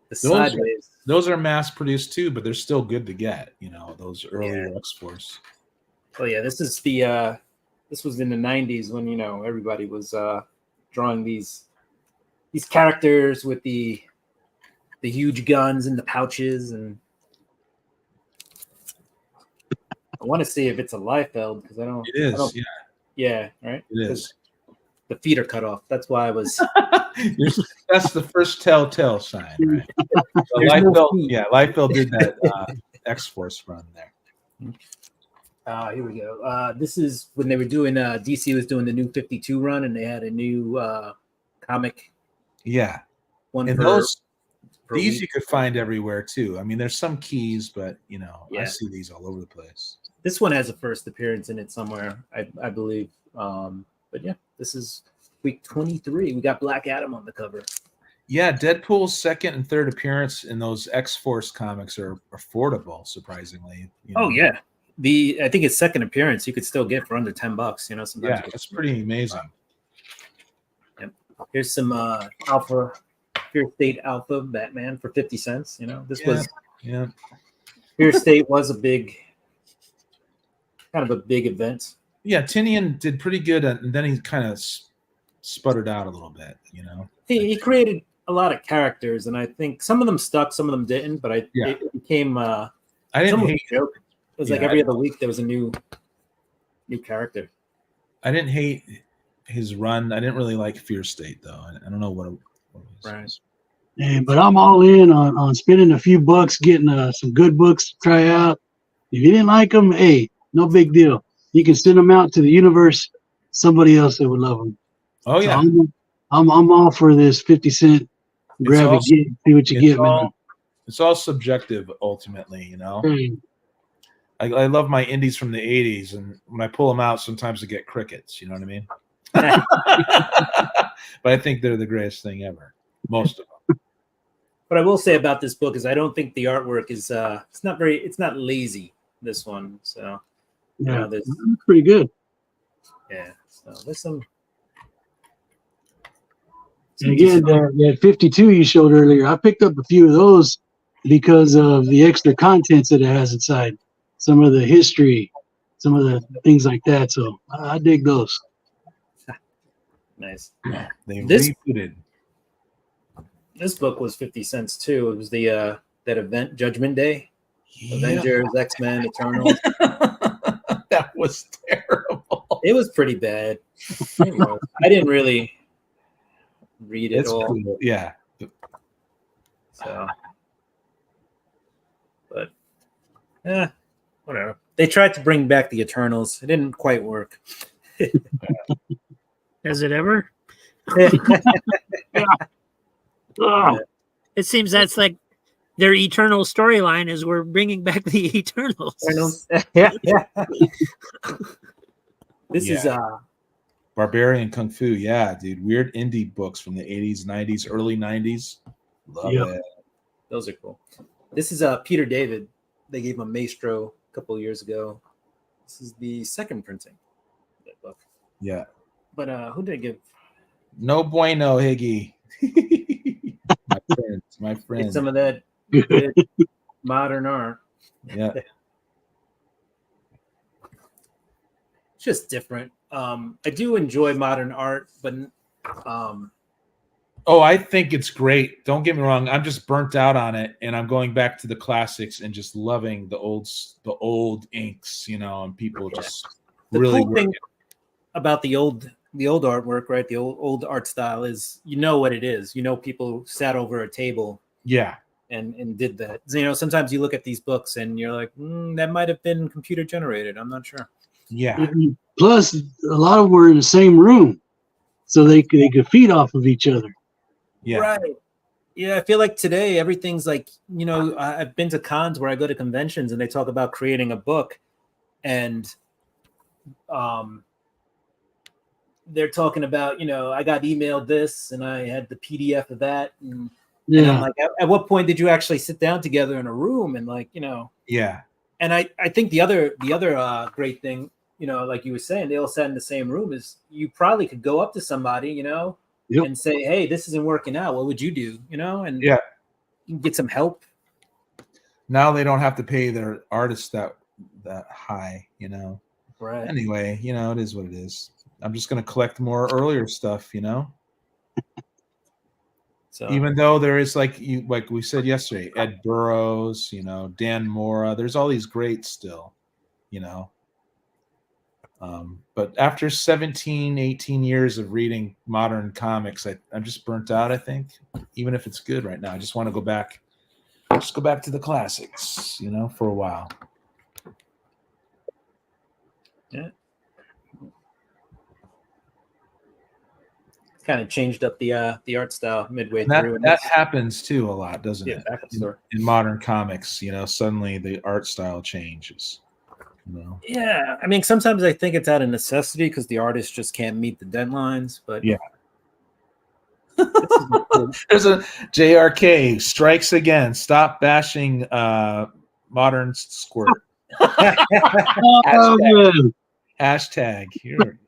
The sideways. Those are mass produced too, but they're still good to get, those earlier X-Force. Oh yeah, this was in the 90s when everybody was drawing these characters with the huge guns and the pouches, and I want to see if it's a Liefeld because I don't. It is, I don't, yeah, right. It is. The feet are cut off. That's why I was. That's the first telltale sign, right? So Liefeld did that X-Force run there. Here we go. This is when they were doing. DC was doing the new 52 run, and they had a new comic. Yeah, one and per these week. you could find everywhere too. I mean, there's some keys, but I Yeah. see these all over the place. This one has a first appearance in it somewhere, I believe. But yeah, this is week 23. We got Black Adam on the cover. Yeah, Deadpool's second and third appearance in those X-Force comics are affordable, surprisingly. Oh yeah, I think its second appearance you could still get for under $10. Sometimes Yeah, that's pretty amazing. Here's some Alpha, Fear State Alpha Batman for 50 cents. Yeah. Fear State was a big event. Yeah, Tinian did pretty good, and then he kind of sputtered out a little bit, you know. He created a lot of characters, and I think some of them stuck, some of them didn't. But it became I didn't somewhat hate a joke. It was like Yeah, every other week there was a new character. I didn't hate his run. I didn't really like Fear State though. I don't know what it was. Right. But I'm all in on spending a few bucks, getting some good books to try out. If you didn't like them, hey, no big deal. You can send them out to the universe. Somebody else that would love them. Oh So yeah. I'm all for this 50-cent grab all- it, get, see what you it's get, all- man. It's all subjective ultimately, you know. Hey, I love my indies from the 80s, and when I pull them out, sometimes I get crickets, you know what I mean? But I think they're the greatest thing ever. Most of them. What I will say about this book is I don't think the artwork is it's not lazy, this one. So yeah, know, there's- that's pretty good. yeah. So there's some And again, that 52 you showed earlier, I picked up a few of those because of the extra contents that it has inside. Some of the history, some of the things like that. So I dig those. nice. They This- rebooted. This book was 50 cents too. It was the that event Judgment Day, Yeah. Avengers, X-Men, Eternals. That was terrible. It was pretty bad. It was. I didn't really read it It's all. cool. Yeah. So, but whatever. They tried to bring back the Eternals. It didn't quite work. Has it ever? Ah, It seems that's like their eternal storyline is we're bringing back the Eternals. yeah. This is Barbarian Kung Fu. Yeah, dude. Weird indie books from the 80s, 90s, early 90s. Love Yep. it. those are cool. This is Peter David. They gave him a Maestro a couple of years ago. This is the second printing of that book. Yeah. But who did I give? No bueno, Higgy. My friend. Get some of that good. good modern art. Yeah. It's just different. I do enjoy modern art, but Oh, I think it's great. Don't get me wrong. I'm just burnt out on it, and I'm going back to the classics and just loving the old inks, you know, and people just the really cool thing about the old artwork, right? The old art style is you know what it is. You know, people sat over a table Yeah. and did that. You know, sometimes you look at these books and you're like, that might have been computer generated. I'm not sure. Yeah. Plus, a lot of them were in the same room, so they could feed off of each other. Yeah. Right. Yeah, I feel like today everything's like, you know, I've been to cons where I go to conventions and they talk about creating a book, and they're talking about, you know, I got emailed this and I had the PDF of that, and I'm like, at what point did you actually sit down together in a room and, like, you know? Yeah. And I think the other great thing, you know, like you were saying, they all sat in the same room, is you probably could go up to somebody, you know, Yep. and say, hey, this isn't working out. What would you do? You know, and Yeah. you can get some help. Now they don't have to pay their artists that high, you know. Right. Anyway, you know, it is what it is. I'm just gonna collect more earlier stuff, you know. So Even though there is like we said yesterday, Ed Burrows, you know, Dan Mora, there's all these greats still, you know. But after 17, 18 years of reading modern comics, I'm just burnt out, I think. Even if it's good right now, I just want to go back to the classics, you know, for a while. yeah. Kind of changed up the art style midway And through. that happens too a lot, doesn't yeah, it? backup store. In modern comics, you know, suddenly the art style changes. You know? Yeah, I mean, sometimes I think it's out of necessity because the artists just can't meet the deadlines. But Yeah. There's a JRK strikes again. Stop bashing modern squirt. Oh, man. Hashtag here.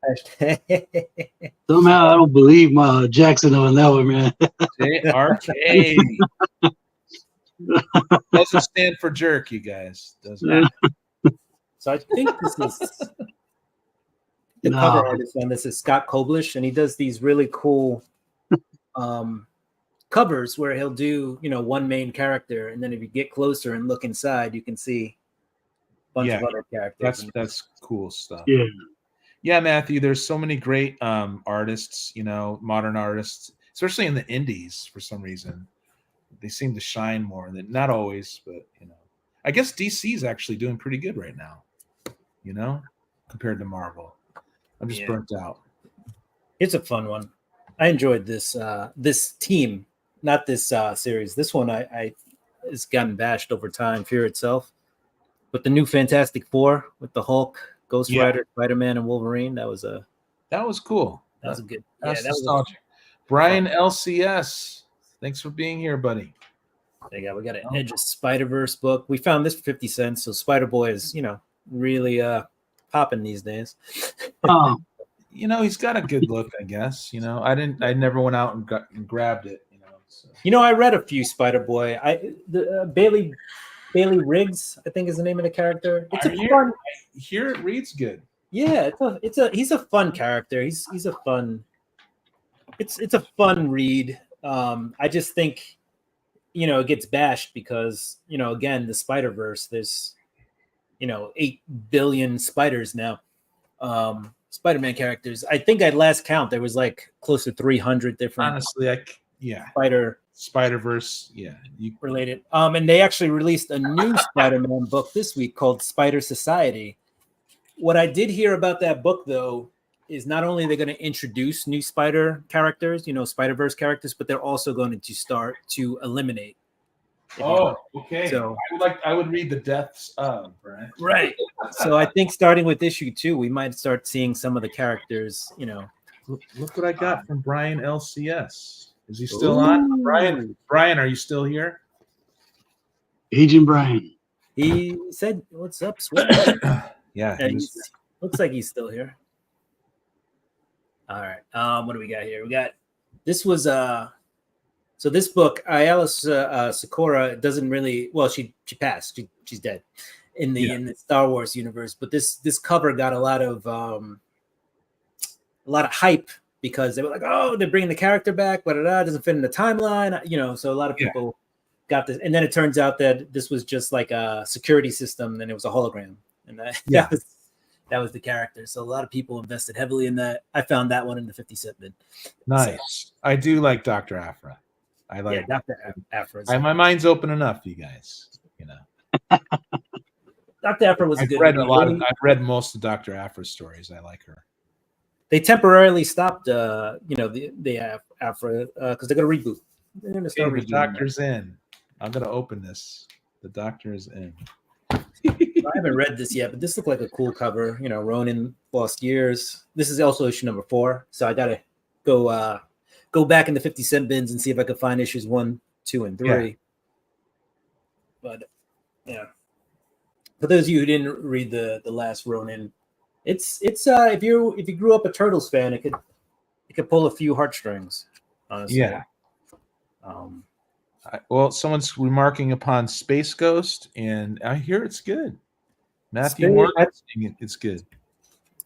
Somehow I don't believe my Jackson on that one, man. JRK. Doesn't stand for jerk, you guys. Doesn't. So I think this is the No. cover artist on this is Scott Koblish, and he does these really cool covers where he'll do, one main character, and then if you get closer and look inside, you can see a bunch Yeah, of other characters. That's cool stuff. Yeah. Yeah, Matthew, there's so many great artists, modern artists, especially in the indies for some reason. They seem to shine more than, not always, but I guess DC is actually doing pretty good right now, compared to Marvel. I'm just burnt out. It's a fun one. I enjoyed this this team, not this series. This one I has gotten bashed over time, Fear itself. But the new Fantastic Four with the Hulk, Ghost Rider, Spider-Man, and Wolverine, that was cool. That was a good. That's that was nostalgic. Brian LCS, thanks for being here, buddy. we got an Edge of Spider-Verse book. We found this for 50 cents. So Spider-Boy is, really popping these days. Oh, He's got a good look, I guess. I never went out and grabbed it. So. I read a few Spider-Boy. Bailey Riggs, I think is the name of the character. It's fun. I hear it reads good. Yeah, he's a fun character. He's a fun. It's a fun read. I just think, it gets bashed because, again, the Spider-Verse, there's, 8 billion spiders now. Spider-Man characters. I think at last count there was like close to 300 different. Honestly, Spider-Verse, related. And they actually released a new Spider-Man book this week called Spider Society. What I did hear about that book, though, is not only they're going to introduce new Spider characters, Spider-Verse characters, but they're also going to start to eliminate. Oh, okay. So I would read the deaths of, right? Right. So I think starting with issue 2, we might start seeing some of the characters, Look what I got from Brian LCS. Is he still on? Brian, are you still here? Agent Brian. He said, "What's up, Sweat?" Yeah. Looks like he's still here. All right. What do we got here? This was so this book, Ayala Sakura doesn't really, well, she passed. She's dead in the Star Wars universe, but this cover got a lot of hype because they were like, oh, they're bringing the character back, but it doesn't fit in the timeline, so a lot of people got this, and then it turns out that this was just like a security system, and it was a hologram, and that was the character. So a lot of people invested heavily in that. I found that one in the 50-cent bin. Nice. So, I do like Dr. Afra. I like Dr. Afra. my mind's open enough, you guys. Dr. Afra was I've good. I've read most of Dr. Afra's stories. I like her. They temporarily stopped, the Afra because they're going to reboot. They're going to start The rebooting doctor's in. I'm going to open this. The doctor is in. I haven't read this yet, but this looked like a cool cover. Ronin Lost Years. This is also issue number 4, so I got to go back in the 50-cent bins and see if I could find issues 1, 2, and 3. Yeah. But for those of you who didn't read the last Ronin, it's if you grew up a Turtles fan, it could pull a few heartstrings. Honestly. Yeah. Well, someone's remarking upon Space Ghost, and I hear it's good. Matthew Morgan, it's good.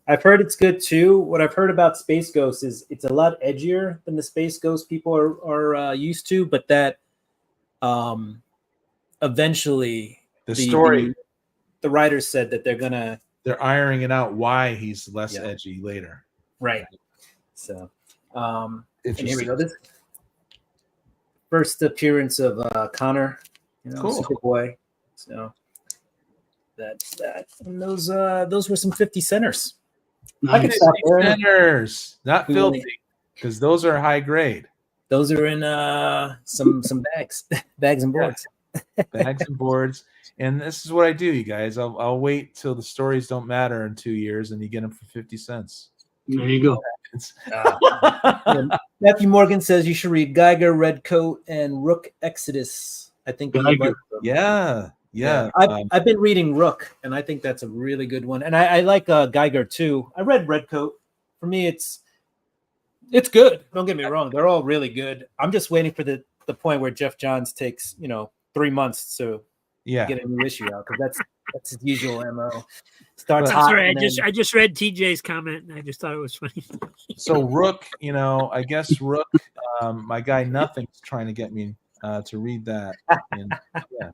I've heard it's good too. What I've heard about Space Ghost is it's a lot edgier than the Space Ghost people are used to, but that eventually the writers said that they're ironing it out why he's less edgy later. Right. So and here we Interesting. go. This first appearance of Connor, Cool. Superboy. So that's that. And those were some 50 centers. I can Nice. stop there. Centers, not filthy, because those are high grade. Those are in some bags and boards. Bags and boards. And this is what I do, you guys. I'll wait till the stories don't matter in 2 years, and you get them for 50 cents. There you go. Matthew Morgan says you should read Geiger, Redcoat, and Rook Exodus. I think you Geiger. like them. Yeah. I've been reading Rook, and I think that's a really good one. And I like Geiger too. I read Redcoat. For me, it's good. Don't get me wrong; they're all really good. I'm just waiting for the point where Jeff Johns takes 3 months to get a new issue out, because that's his usual MO. Starts But- I'm hot. sorry. and then- I just read TJ's comment and I just thought it was funny. So Rook, I guess Rook, my guy Nothing's trying to get me to read that. And, yeah.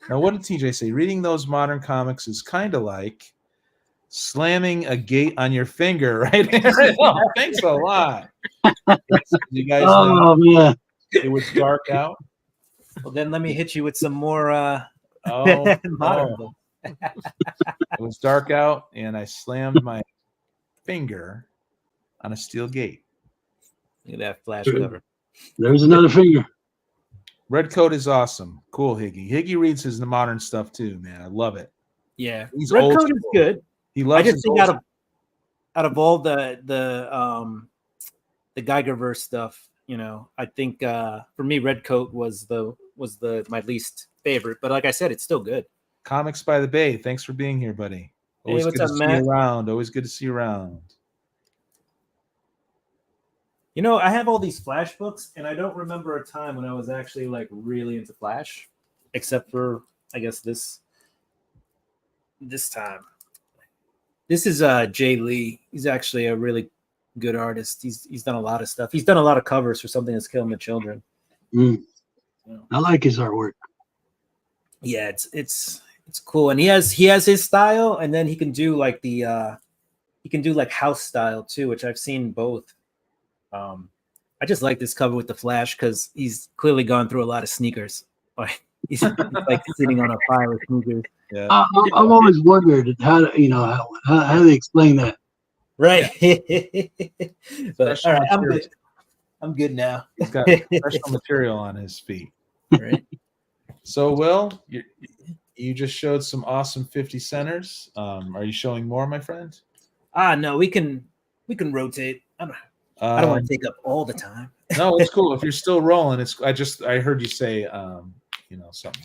Now, what did TJ say? Reading those modern comics is kind of like slamming a gate on your finger, right? Oh, thanks a lot. You guys know Oh man, it was dark out. Well, then let me hit you with some more Oh, modern oh. books. It was dark out, and I slammed my finger on a steel gate. Look at that flash True. cover. there's another finger. Red Coat is awesome. Cool, Higgy. Higgy reads his modern stuff too, man. I love it. Yeah, He's Red old Coat is school. good. He I loves just his think old out of all the Geigerverse stuff, I think for me Red Coat was my least favorite. But like I said, it's still good. Comics by the Bay. Thanks for being here, buddy. Always what's good up, to see Matt? you around. Always good to see you around. I have all these Flash books, and I don't remember a time when I was actually like really into Flash, except for I guess this time. This is Jay Lee. He's actually a really good artist. He's done a lot of stuff. He's done a lot of covers for Something That's Killing the Children. Mm. So, I like his artwork. yeah, it's cool, and he has his style, and then he can do like he can do like house style too, which I've seen both. I just like this cover with the Flash because he's clearly gone through a lot of sneakers. Like he's like sitting on a pile of sneakers. Yeah. I've always wondered how how they explain that. Right. But Special all right, I'm material. good. I'm good now. He's got special material on his feet. Right. So, Will, you just showed some awesome 50 centers. Are you showing more, my friend? No, we can rotate. I don't want to take up all the time. No, it's cool. If you're still rolling, I heard you say something.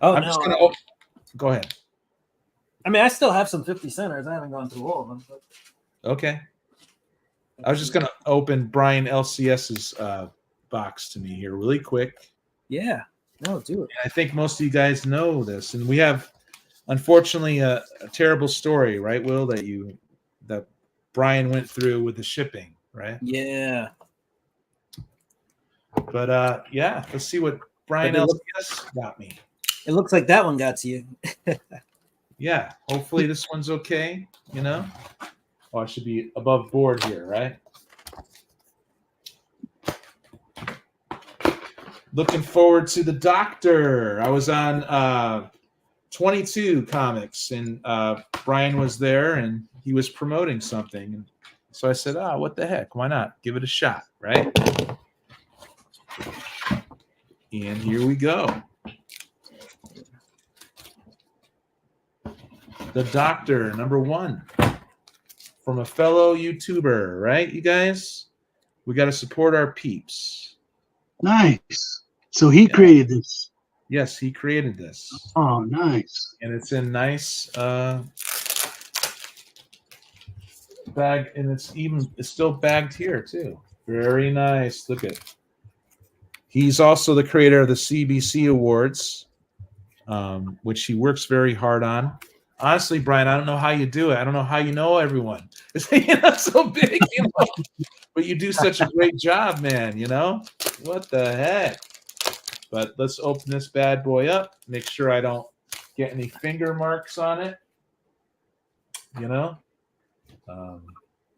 Oh I'm no. just gonna go ahead. I mean, I still have some 50 centers. I haven't gone through all of them. But Okay. I was just gonna open Brian LCS's box to me here really quick. yeah. No, do it. I think most of you guys know this, and we have, unfortunately, a terrible story, right, Will, that Brian went through with the shipping, right? Yeah. But yeah, let's see what Brian But LCS got me. It looks like that one got to you. Yeah, hopefully this one's okay. Oh, I should be above board here, right? Looking forward to the Doctor. I was on 22 Comics, and Brian was there, and he was promoting something. And so I said, what the heck? Why not? Give it a shot, right? And here we go. The Doctor, #1, from a fellow YouTuber, right, you guys? We got to support our peeps. Nice. So he created this. Yes, he created this. Oh, nice. And it's in nice bag, and it's still bagged here too. Very nice. Look at. He's also the creator of the CBC Awards, which he works very hard on. Honestly, Brian, I don't know how you do it. I don't know how you know everyone. You're not so big, but you do such a great job, man. What the heck? But let's open this bad boy up. Make sure I don't get any finger marks on it.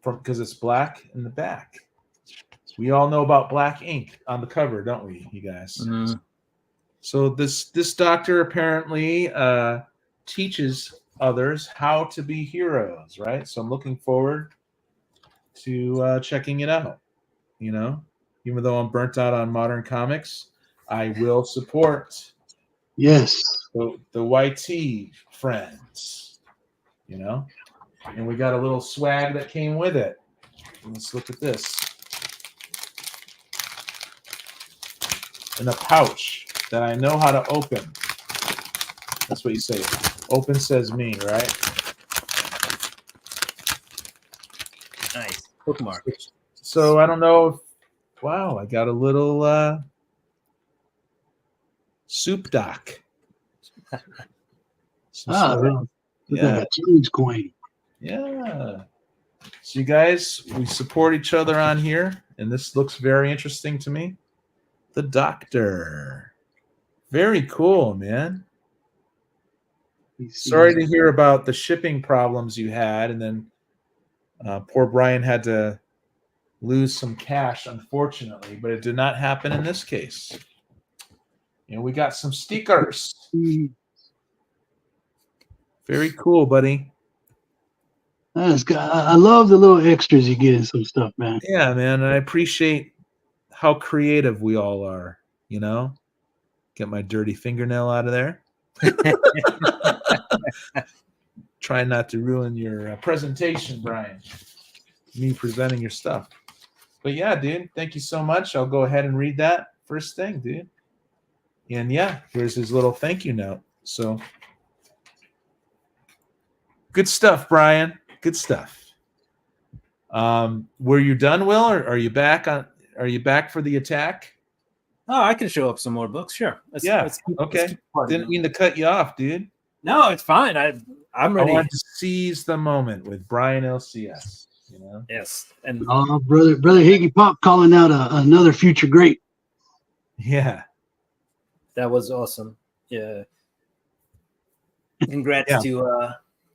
Because it's black in the back. We all know about black ink on the cover, don't we, you guys? Mhm. So this Doctor apparently teaches others how to be heroes, right? So I'm looking forward to checking it out. Even though I'm burnt out on modern comics, I will support Yes. the YT friends, and we got a little swag that came with it. Let's look at this. In a pouch that I know how to open. That's what you say. Open says me, right? Nice. Bookmark. So I don't know. Wow, I got a little soup doc. Some Ah, swag. Look Yeah. at that change coin. Yeah. So you guys, we support each other on here, and this looks very interesting to me. The Doctor. Very cool, man. Sorry to hear about the shipping problems you had, and then poor Brian had to lose some cash, unfortunately, but it did not happen in this case. And we got some stickers. Very cool, buddy. I love the little extras you get in some stuff, man. Yeah, man, and I appreciate how creative we all are, you know? Get my dirty fingernail out of there. Try not to ruin your presentation, Brian. Me presenting your stuff. But yeah, dude, thank you so much. I'll go ahead and read that first thing, dude. And yeah, here's his little thank you note. So good stuff, Brian. Good stuff. Were you done, Will, or are you back on? Are you back for the attack? Oh, I can show up some more books. Sure. Okay. Didn't mean to cut you off, dude. No, it's fine. I'm ready. I want to seize the moment with Brian LCS. You know. Yes, and Oh, brother Higgy Pop calling out another future great. Yeah. that was awesome. Yeah. Congrats to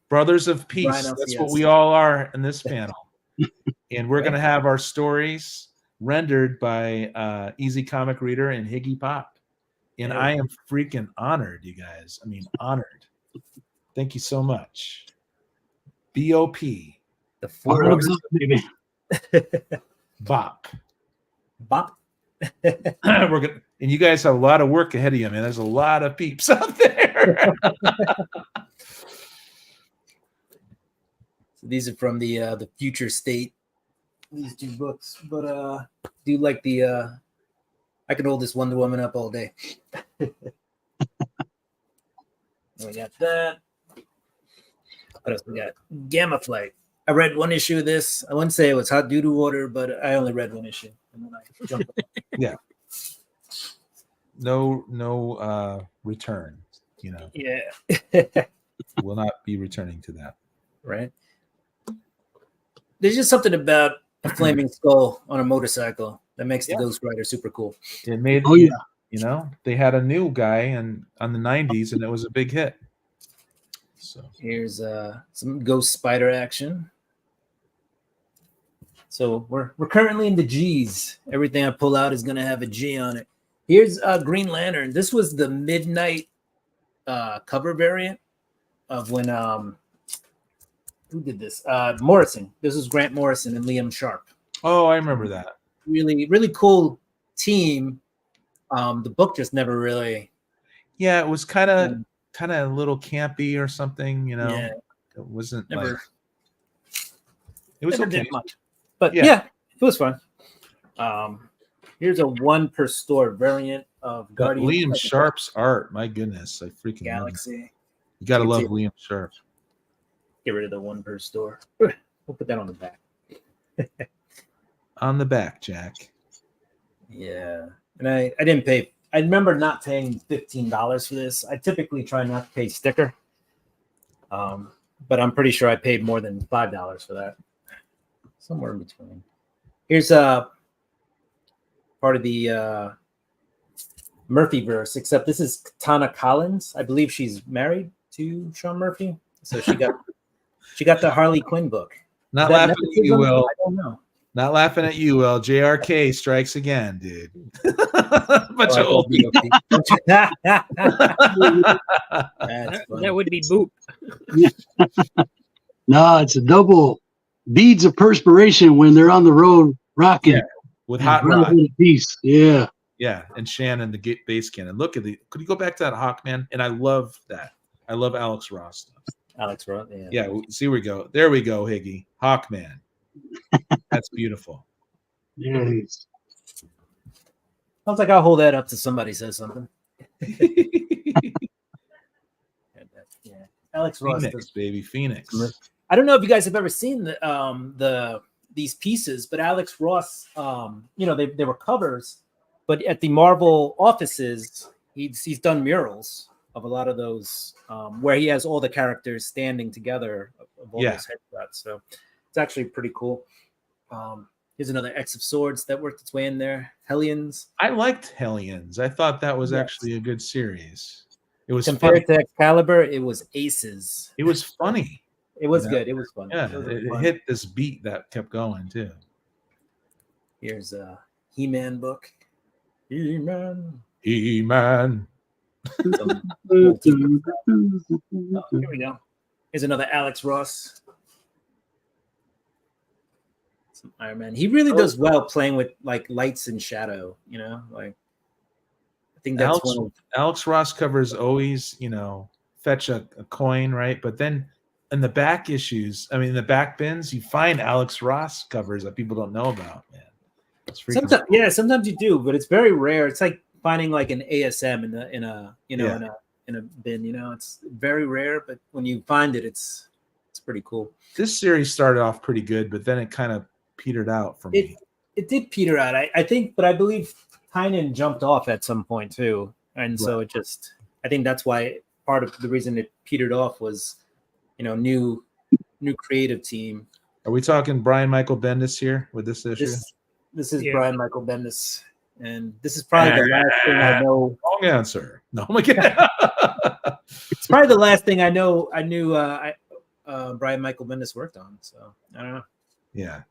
Brothers of Peace. Brian That's LCS. what we all are in this panel. And we're going to have our stories rendered by Easy Comic Reader and Higgy Pop. And I am freaking honored, you guys. I mean, honored. Thank you so much. BOP. the four What's up, baby? Bop. Bop. We're gonna, and you guys have a lot of work ahead of you, man. There's a lot of peeps out there. So these are from the future state. These two books, but do like the I could hold this Wonder Woman up all day. We got that. What else we got? Gamma Flight. I read one issue of this. I wouldn't say it was hot due to water, but I only read one issue. And then I jumped. No return, you know. Yeah. Will not be returning to that. Right. There's just something about a flaming skull on a motorcycle that makes the Ghost Rider super cool. It made Oh, yeah. you know, they had a new guy on the 90s and it was a big hit. So Here's some Ghost Spider action. So we're currently in the G's. Everything I pull out is gonna have a G on it. Here's Green Lantern. This was the midnight cover variant of when who did this? Morrison. This was Grant Morrison and Liam Sharp. oh, I remember that. Really, really cool team. The book just never really. Yeah, it was kind of a little campy or something, you know. Yeah. It wasn't Never- like it was never okay. did much. But Yeah. yeah, it was fun. Here's a one per store variant of But Guardian Liam Sharp's art, my goodness, I freaking love it. Galaxy. You gotta You love can see- Liam Sharp. Get rid of the one per store. We'll put that on the back. On the back, Jack. Yeah. And I didn't pay. I remember not paying $15 for this. I typically try not to pay sticker. But I'm pretty sure I paid more than $5 for that. Somewhere in between. Here's part of the Murphyverse, except this is Katana Collins. I believe she's married to Sean Murphy. So she got the Harley Quinn book. Not Is that laughing at you, nepotism? Will. I don't know. Not laughing at you, Will. JRK strikes again, dude. Bunch of old people. That's That funny. would be Boop. No, it's a double beads of perspiration when they're on the road rocking. Yeah, with Hot Rod. Brotherhood of Peace. Yeah. Yeah, and Shannon, the bass cannon. Look at the. Could you go back to that Hawkman? And I love that. I love Alex Ross stuff. Alex Roth. Yeah. Yeah, see, we go. There we go, Higgy. Hawkman. That's beautiful. Yeah. It's- Sounds like I'll hold that up to somebody says something. Yeah. Alex Ross. Phoenix, baby, Phoenix. I don't know if you guys have ever seen these pieces, but Alex Ross, they were covers, but at the Marvel offices, he's done murals of a lot of those, where he has all the characters standing together of all Yeah. those headshots. So it's actually pretty cool. Here's another X of Swords that worked its way in there. Hellions. I liked Hellions. I thought that was Yes. actually a good series. It was Compared funny. to Excalibur, it was aces. It was funny. It was You know? good. It was fun. Yeah, It was it fun. hit this beat that kept going too. Here's a He-Man book. He-Man. E-Man. Some- oh, here we go. Here's another Alex Ross. Some Iron Man. He really does well playing with like lights and shadow. You know, like I think that's Alex, one. Alex Ross covers always, fetch a coin, right? But then in the back issues, I mean, the back bins, you find Alex Ross covers that people don't know about, man. It's freaking Sometimes, yeah, sometimes you do, but it's very rare. It's like finding like an ASM in a bin. You know, it's very rare, but when you find it, it's pretty cool. This series started off pretty good, but then it kind of petered out for me. It did peter out, I think, but I believe Tynan jumped off at some point too, and so it just. I think that's why part of the reason it petered off was, new creative team. Are we talking Brian Michael Bendis here with this issue? This is Yeah. Brian Michael Bendis, and this is probably the last thing I know. Wrong answer. No, my God. It's probably the last thing I know. I knew Brian Michael Bendis worked on. So I don't know. Yeah.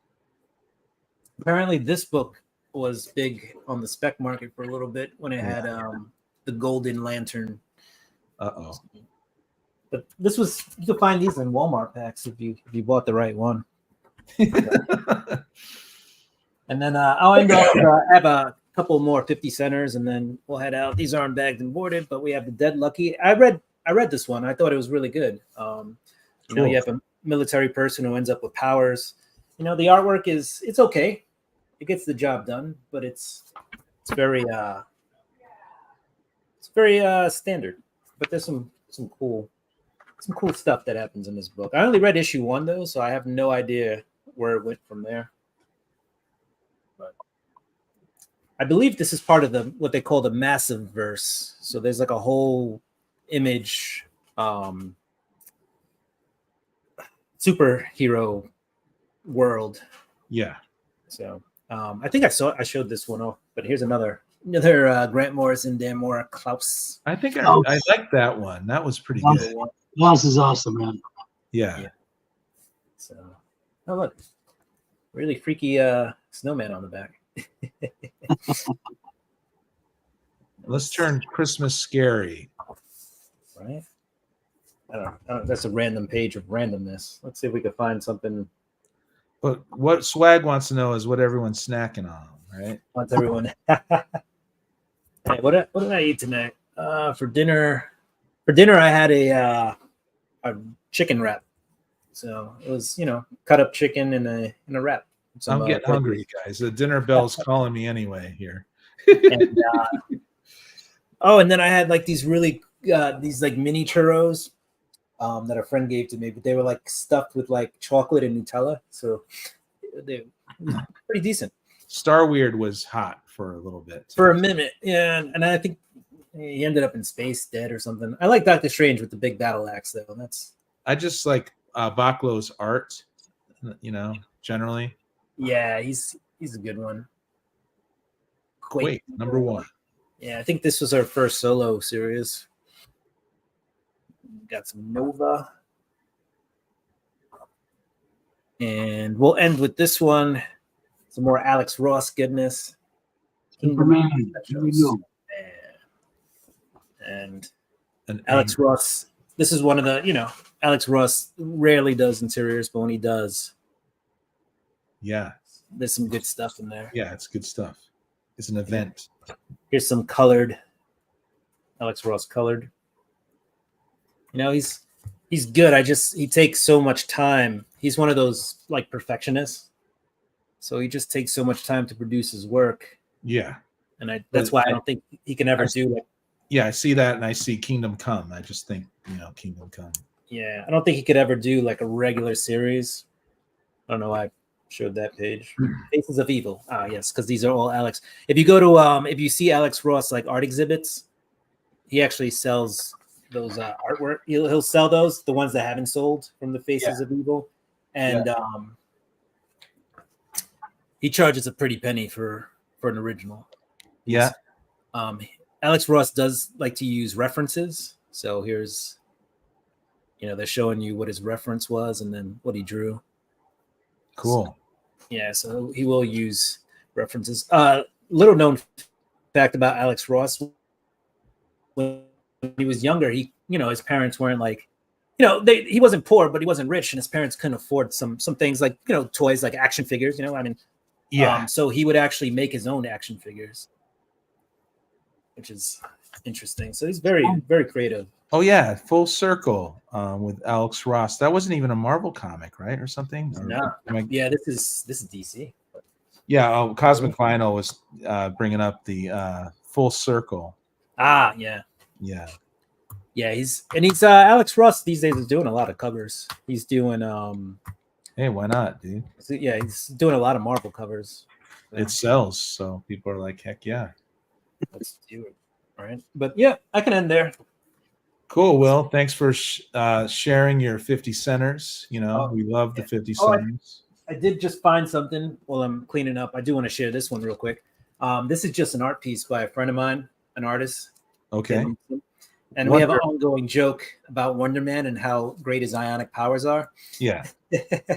Apparently, this book was big on the spec market for a little bit when it had the Golden Lantern. Uh-oh. But you could find these in Walmart packs if you bought the right one. And then I'll end off. I have a couple more 50 centers, and then we'll head out. These aren't bagged and boarded, but we have the Dead Lucky. I read this one. I thought it was really good. You have a military person who ends up with powers. The artwork it's okay. It gets the job done, but it's very standard. But there's some cool stuff that happens in this book. I only read issue 1 though, so I have no idea where it went from there. But I believe this is part of what they call the massive verse. So there's like a whole image superhero world. Yeah. So I think I showed this one off, but here's another Grant Morrison, Dan Mora, Klaus. I think I liked that one. That was pretty good. Loss is awesome, man. Yeah. So, oh look, really freaky snowman on the back. Let's turn Christmas scary. Right? I don't know. That's a random page of randomness. Let's see if we can find something. But what Swag wants to know is what everyone's snacking on, right? Wants everyone. Hey, what did I eat tonight? For dinner. For dinner, I had a chicken wrap. So it was, cut up chicken in a wrap. I'm getting hungry, guys. The dinner bell's calling me anyway here. And, and then I had like these really these like mini churros that a friend gave to me, but they were like stuffed with like chocolate and Nutella, so they were pretty decent. Star Weird was hot for a little bit. For a minute, yeah, and I think he ended up in space dead or something. I like Doctor Strange with the big battle axe though. I just like Baclo's art, generally. Yeah, he's a good one. Wait, number 1. Yeah, I think this was our first solo series. Got some Nova. And we'll end with this one. Some more Alex Ross goodness. Superman. Here we go. And And Alex Ross, this is one of the, Alex Ross rarely does interiors, but when he does, yeah, there's some good stuff in there. yeah, it's good stuff. It's an event. Here's some colored, Alex Ross colored. He's good. He takes so much time. He's one of those like perfectionists. So he just takes so much time to produce his work. Yeah. And that's why I don't think he can ever do it. Yeah, I see that and I see Kingdom Come. I just think, Kingdom Come. Yeah, I don't think he could ever do like a regular series. I don't know why I showed that page. Faces of Evil. Ah, yes, because these are all Alex. If you go to if you see Alex Ross like art exhibits, he actually sells artwork. He'll sell those, the ones that haven't sold from the Faces of Evil, and he charges a pretty penny for an original. Yeah. Alex Ross does like to use references, so here's, they're showing you what his reference was and then what he drew. Cool. So he will use references. Little known fact about Alex Ross: when he was younger, his parents weren't like, he wasn't poor, but he wasn't rich, and his parents couldn't afford some things like toys like action figures. So he would actually make his own action figures, which is interesting. So he's very, very creative. Oh yeah, Full Circle with Alex Ross. That wasn't even a Marvel comic, right, or something? No. Yeah, this is DC. Yeah, Cosmic Vinyl was bringing up the Full Circle. Yeah. He's Alex Ross these days is doing a lot of covers. He's doing Hey, why not, dude? He's doing a lot of Marvel covers. It sells, so people are like, heck yeah. Let's do it. All right. But yeah, I can end there. Cool, Will. Thanks for sharing your 50 centers. We love the 50 centers. I did just find something while I'm cleaning up. I do want to share this one real quick. This is just an art piece by a friend of mine, an artist. Okay. And we have an ongoing joke about Wonder Man and how great his ionic powers are. Yeah.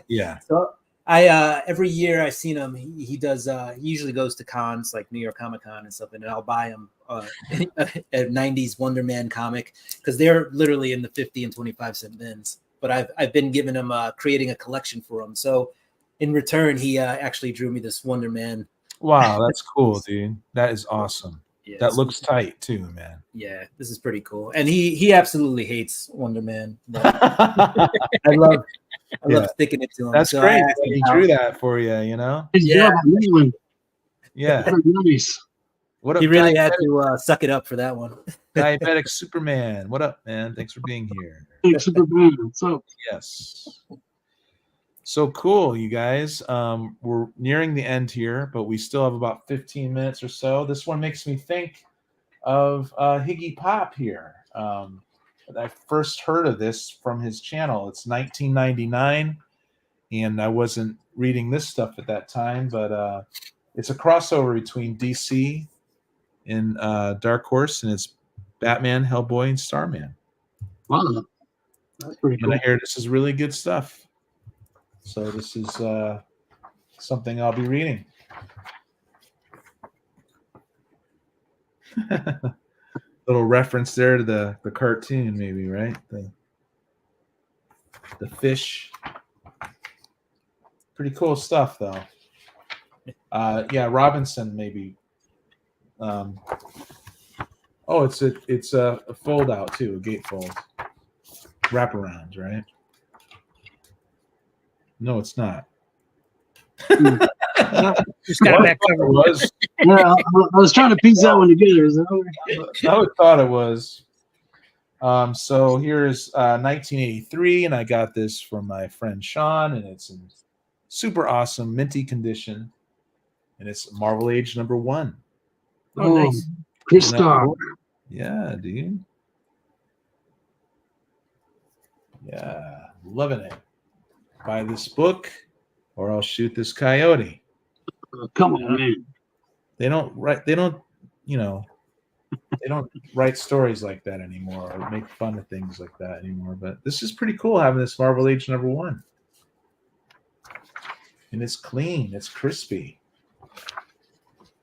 Yeah. So I every year I've seen him. He does. He usually goes to cons like New York Comic Con and stuff, and I'll buy him a 90s Wonder Man comic because they're literally in the 50 and 25-cent bins. But I've been giving him creating a collection for him. So in return, he actually drew me this Wonder Man. Wow, that's cool, dude. That is awesome. Yeah, that looks tight too, man. Yeah, this is pretty cool. And he absolutely hates Wonder Man. I love sticking it to him. That's great. He drew that for you, Yeah. Yeah. Nice. What up, he really had to suck it up for that one. Diabetic Superman. What up, man? Thanks for being here. Hey, Superman. What's up? Yes. So cool, you guys. We're nearing the end here, but we still have about 15 minutes or so. This one makes me think of Higgy Pop here. I first heard of this from his channel. It's 1999, and I wasn't reading this stuff at that time, but it's a crossover between DC and Dark Horse, and it's Batman, Hellboy, and Starman. Wow. That's pretty cool. And I hear this is really good stuff. So this is something I'll be reading. Little reference there to the cartoon, maybe, right? The fish. Pretty cool stuff, though. Yeah, Robinson, maybe. It's a fold out too, a gatefold. Wraparound, right? No, it's not. Just got back cover. Was. Yeah, I was trying to piece that one together. I would thought it was. So here's 1983, and I got this from my friend Sean, and it's in super awesome minty condition, and it's Marvel Age #1. Oh, nice. Christoph. Yeah, dude. Yeah, loving it. Buy this book, or I'll shoot this coyote. Come on, man. They don't write stories like that anymore or make fun of things like that anymore. But this is pretty cool having this Marvel Age #1. And it's clean, it's crispy.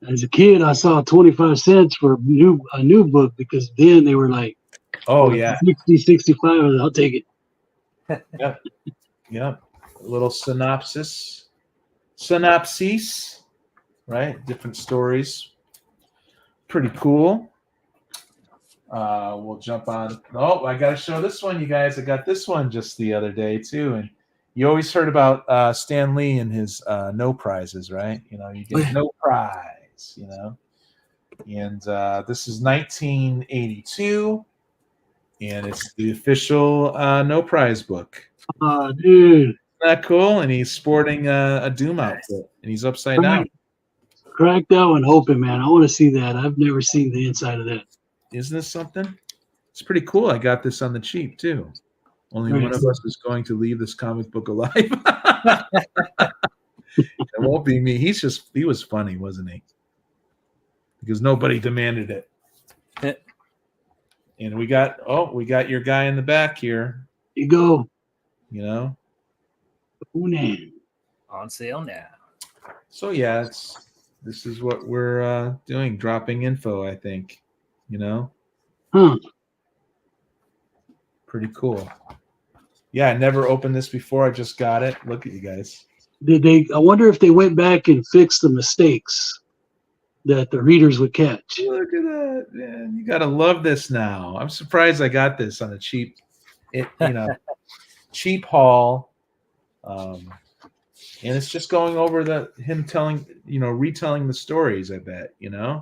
As a kid, I saw 25 cents for a new book because then they were like, oh yeah, 60, 65. I'll take it. Yep. A little synopsis, right? Different stories. Pretty cool. We'll jump on. Oh, I got to show this one, you guys. I got this one just the other day too. And you always heard about Stan Lee and his no prizes, right? You get no prize, And this is 1982, and it's the official no prize book. Oh, dude. Isn't that cool? And he's sporting a Doom outfit, and he's upside down. Crack that one open, man. I want to see that. I've never seen the inside of that. Isn't this something? It's pretty cool. I got this on the cheap too. Only one of us is going to leave this comic book alive. It won't be me. He was funny, wasn't he? Because nobody demanded it. And we got your guy in the back here. You go. You know? Unan. On sale now. So yeah, this is what we're doing, dropping info, I think. You know? Huh. Pretty cool. Yeah, I never opened this before. I just got it. Look at you guys. I wonder if they went back and fixed the mistakes that the readers would catch. Look at that, man. You gotta love this now. I'm surprised I got this on a cheap, cheap haul. And it's just going over him telling, retelling the stories, I bet, Yeah.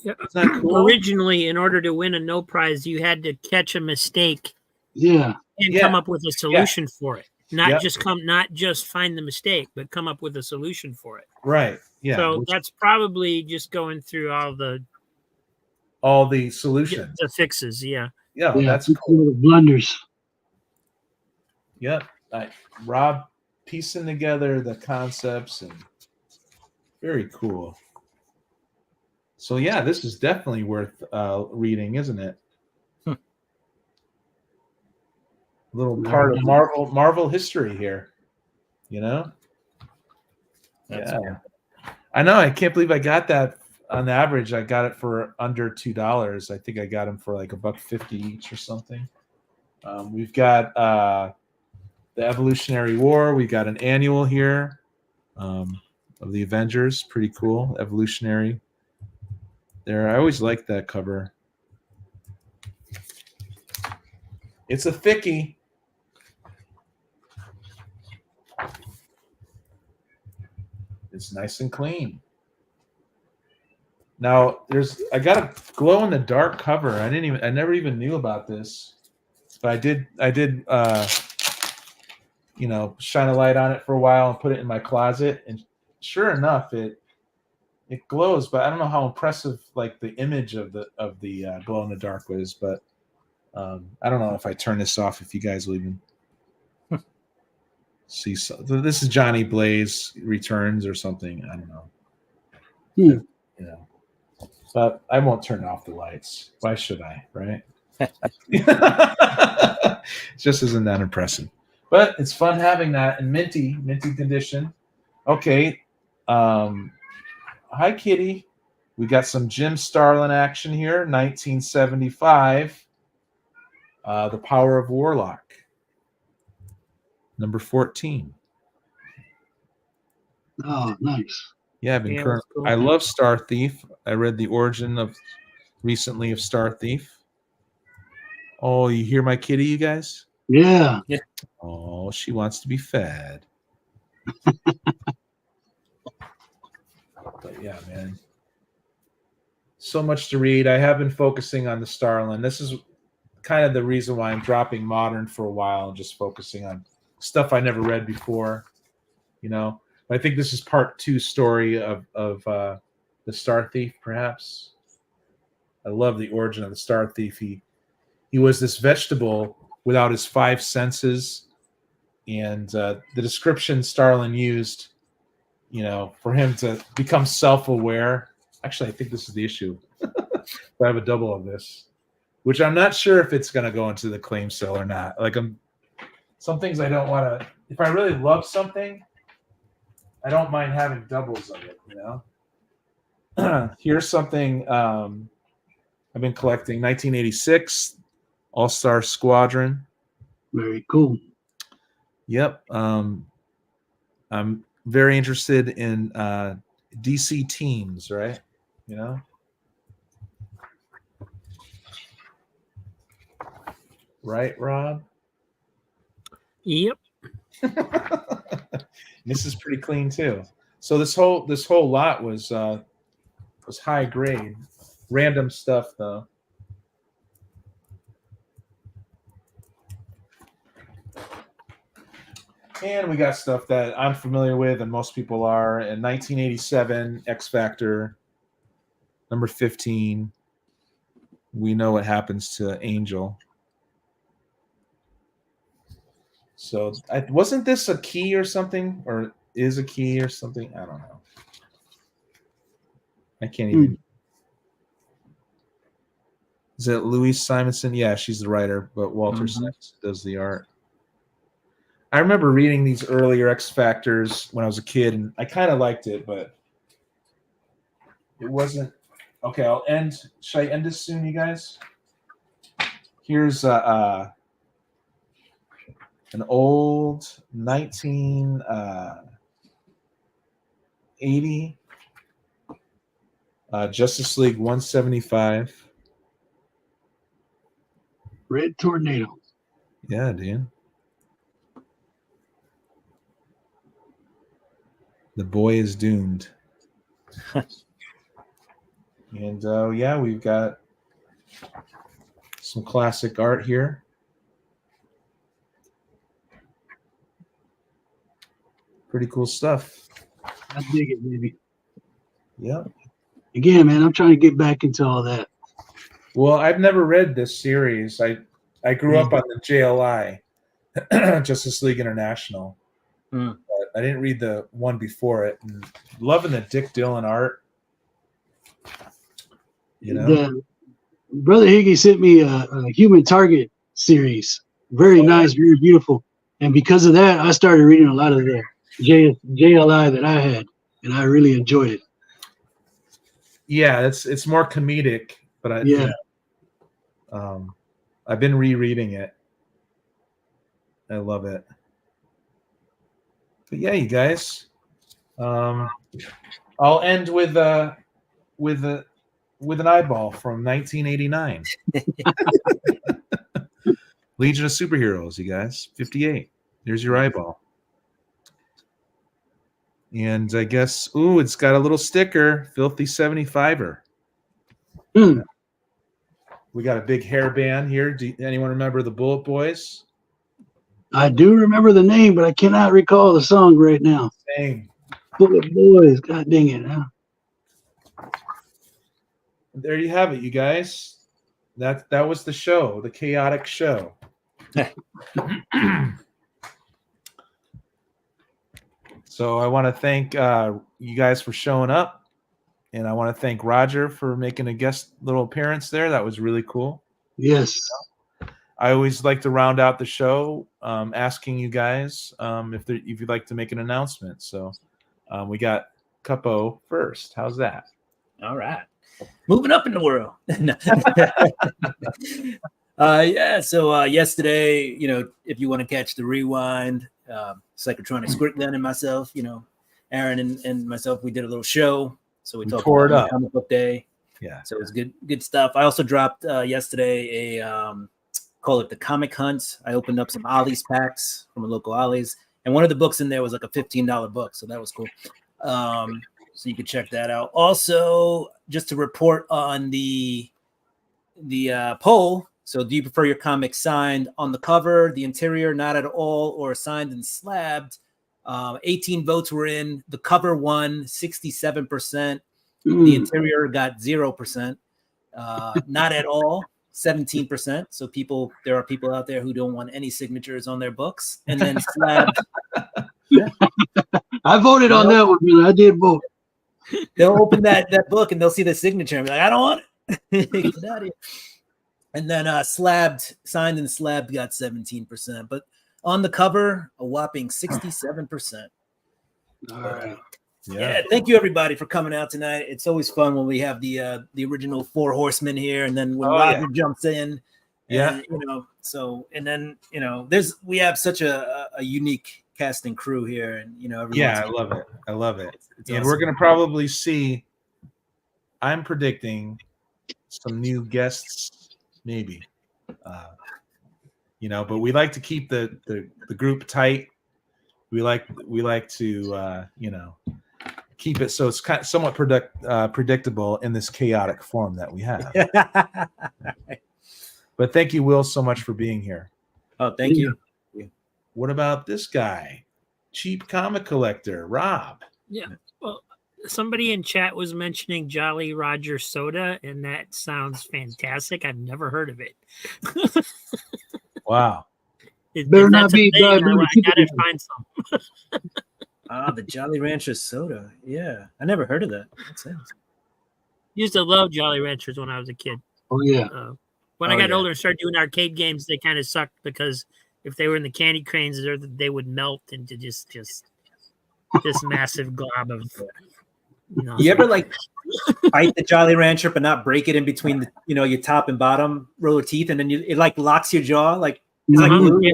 It's not cool. Originally, in order to win a no prize, you had to catch a mistake Yeah. and come up with a solution for it. Not just find the mistake, but come up with a solution for it. Right. Yeah. So that's probably just going through all the solutions. The fixes, yeah. Yeah, Yeah, that's cool. cool. The blunders. Yep. Rob piecing together the concepts and very cool. So yeah, this is definitely worth reading, isn't it? A little part of Marvel history here, That's yeah. I know. I can't believe I got that. On average, I got it for under $2. I think I got them for like $1.50 each or something. We've got the Evolutionary War. We got an annual here of the Avengers. Pretty cool. Evolutionary. There, I always liked that cover. It's a thickie. It's nice and clean. Now I got a glow in the dark cover. I never even knew about this, but I did shine a light on it for a while and put it in my closet, and sure enough, it glows. But I don't know how impressive like the image of the glow in the dark was. But I don't know if I turn this off, if you guys will even see. So this is Johnny Blaze Returns or something. I don't know. But I won't turn off the lights. Why should I? Right? It just isn't that impressive. But it's fun having that in minty condition. Okay. Hi, Kitty. We got some Jim Starlin action here, 1975. The Power of Warlock, number 14. Oh, nice. Yeah, Cool. I love Star Thief. I read the origin recently of Star Thief. Oh, you hear my kitty, you guys? Yeah. Oh, she wants to be fed. But yeah, man. So much to read. I have been focusing on the Starlin. This is kind of the reason why I'm dropping modern for a while and just focusing on stuff I never read before. I think this is part 2 story of the Star Thief, perhaps. I love the origin of the Star Thief. He was this vegetable without his 5 senses, and the description Starlin used, for him to become self-aware. Actually, I think this is the issue. I have a double of this, which I'm not sure if it's going to go into the claim sale or not. Like, some things I don't want to. If I really love something, I don't mind having doubles of it, Here's something I've been collecting. 1986, All-Star Squadron. Very cool. Yep. I'm very interested in DC teams, right? Right, Rob? Yep. This is pretty clean too. So this whole lot was high grade. Random stuff though. And we got stuff that I'm familiar with and most people are. In 1987, X Factor, number 15. we know what happens to Angel. So wasn't this a key or something, or is a key or something? I don't know. I can't even. Is it Louise Simonson? Yeah, she's the writer, but Walter Simonson does the art. I remember reading these earlier X Factors when I was a kid, and I kind of liked it, but it wasn't. Okay, I'll end. Should I end this soon, you guys? Here's an old 1980 Justice League 175. Red Tornado. Yeah, dude. The boy is doomed. And yeah, we've got some classic art here. Pretty cool stuff. I dig it, baby. Yep. Again, man, I'm trying to get back into all that. Well, I've never read this series. I grew up on the JLI, Justice League International. But I didn't read the one before it. And loving the Dick Dillon art. You know, Brother Higgy sent me a Human Target series. Very nice, very beautiful. And because of that, I started reading a lot of the JLI that I had, and I really enjoyed it. Yeah, it's more comedic, but I've been rereading it. I love it. But yeah, you guys, I'll end with an eyeball from 1989. Legion of Superheroes, you guys. 58. Here's your eyeball. And I guess, it's got a little sticker, Filthy 75er. We got a big hairband here. Anyone remember the Bullet Boys? I do remember the name, but I cannot recall the song right now. Same. Bullet Boys, god dang it. Huh? There you have it, you guys. That was the show, the chaotic show. So I want to thank you guys for showing up, and I want to thank Roger for making a guest little appearance there. That was really cool. Yes. I always like to round out the show asking you guys if you'd like to make an announcement. So we got Cupo first. How's that? All right. Moving up in the world. Yeah. So yesterday, if you want to catch the rewind, Psychotronic Squirt Gun and myself, Aaron and myself, we did a little show. So we talked tore it about up. Comic Book Day. Yeah. So it was good stuff. I also dropped yesterday call it the Comic Hunt. I opened up some Ollie's packs from a local Ollie's, and one of the books in there was like a $15 book, so that was cool. So you can check that out. Also, just to report on the poll. So, do you prefer your comic signed on the cover, the interior, not at all, or signed and slabbed? 18 votes were in. The cover won 67%. The interior got 0%. Not at all, 17%. So there are people out there who don't want any signatures on their books. And then slabbed. I voted on that one, man. I did vote. They'll open that book and they'll see the signature and be like, I don't want it. Get out of here. And then signed and slabbed got 17%. But on the cover, a whopping 67%. All right. Yeah, thank you everybody for coming out tonight. It's always fun when we have the original Four Horsemen here, and then when Roger jumps in, and, we have such a unique cast and crew here, and I love it. I love it. It's and awesome. we're gonna probably see. I'm predicting some new guests, maybe. But we like to keep the group tight. We like to keep it so it's kind of somewhat predictable in this chaotic form that we have. But thank you, Will, so much for being here. Oh, thank you. What about this guy, cheap comic collector, Rob? Yeah. Well, Somebody in chat was mentioning Jolly Roger soda, and that sounds fantastic. I've never heard of it. Wow. Better If not that's a be thing, I diabetic. gotta find some. Ah, the Jolly Rancher soda. Yeah, I never heard of that. That sounds. Used to love Jolly Ranchers when I was a kid. Oh yeah. When Oh, I got yeah. older and started doing arcade games, they kind of sucked because if they were in the candy cranes, they would melt into just this massive glob of. You ever like bite the Jolly Rancher but not break it in between the, your top and bottom row of teeth, and then it like locks your jaw like it's like Mhm. glue.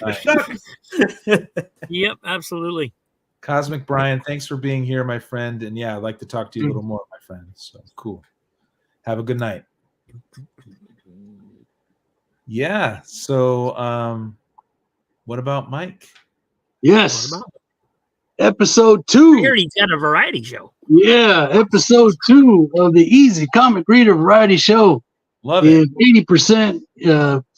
Like, Yep, absolutely. Cosmic Brian, thanks for being here, my friend. And yeah, I'd like to talk to you a little more, my friend. So cool. Have a good night. Yeah. So what about Mike? Yes. What about Episode I 2. heard he's got a variety show. Yeah, episode 2 of the Easy Comic Reader Variety Show Love it. is 80%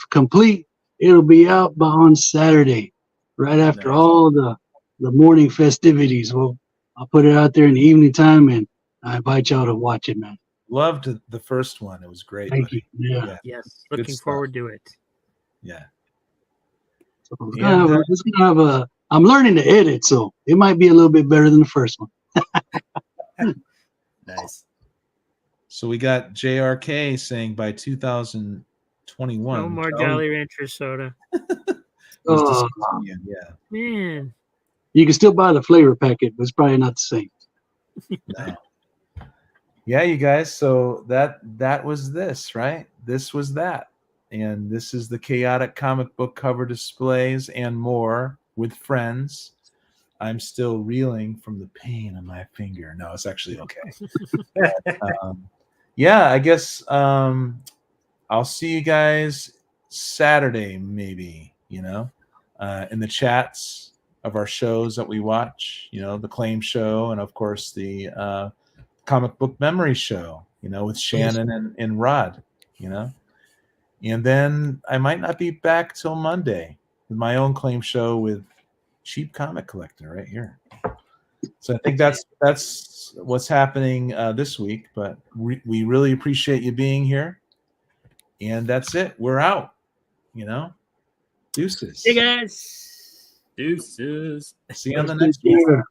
complete. It'll be out on Saturday, right after Nice. all the morning festivities. Well, I'll put it out there in the evening time, and I invite y'all to watch it, man. Loved the first one. It was great. Thank buddy. you. Yeah. Yeah. Yes, Good looking stuff. forward to it. Yeah. So it's gonna have a. I'm learning to edit, so it might be a little bit better than the first one. nice. So we got JRK saying by 2021. No more Jolly Rancher soda. was Oh. discontinued. Yeah. Man, You can still buy the flavor packet, but it's probably not the same. No. Yeah, you guys. So that was this, right? This was that. And this is the chaotic comic book cover displays and more with friends. I'm still reeling from the pain on my finger. No, it's actually okay. Yeah, I guess I'll see you guys Saturday, maybe, in the chats of our shows that we watch, the Claim Show, and of course the Comic Book Memory Show, with Shannon and Rod, And then I might not be back till Monday with my own Claim Show with Cheap Comic Collector right here. So I think that's what's happening this week. But we really appreciate you being here. And that's it. We're out. Deuces. hey guys. Deuces. See you on the next one. Yeah.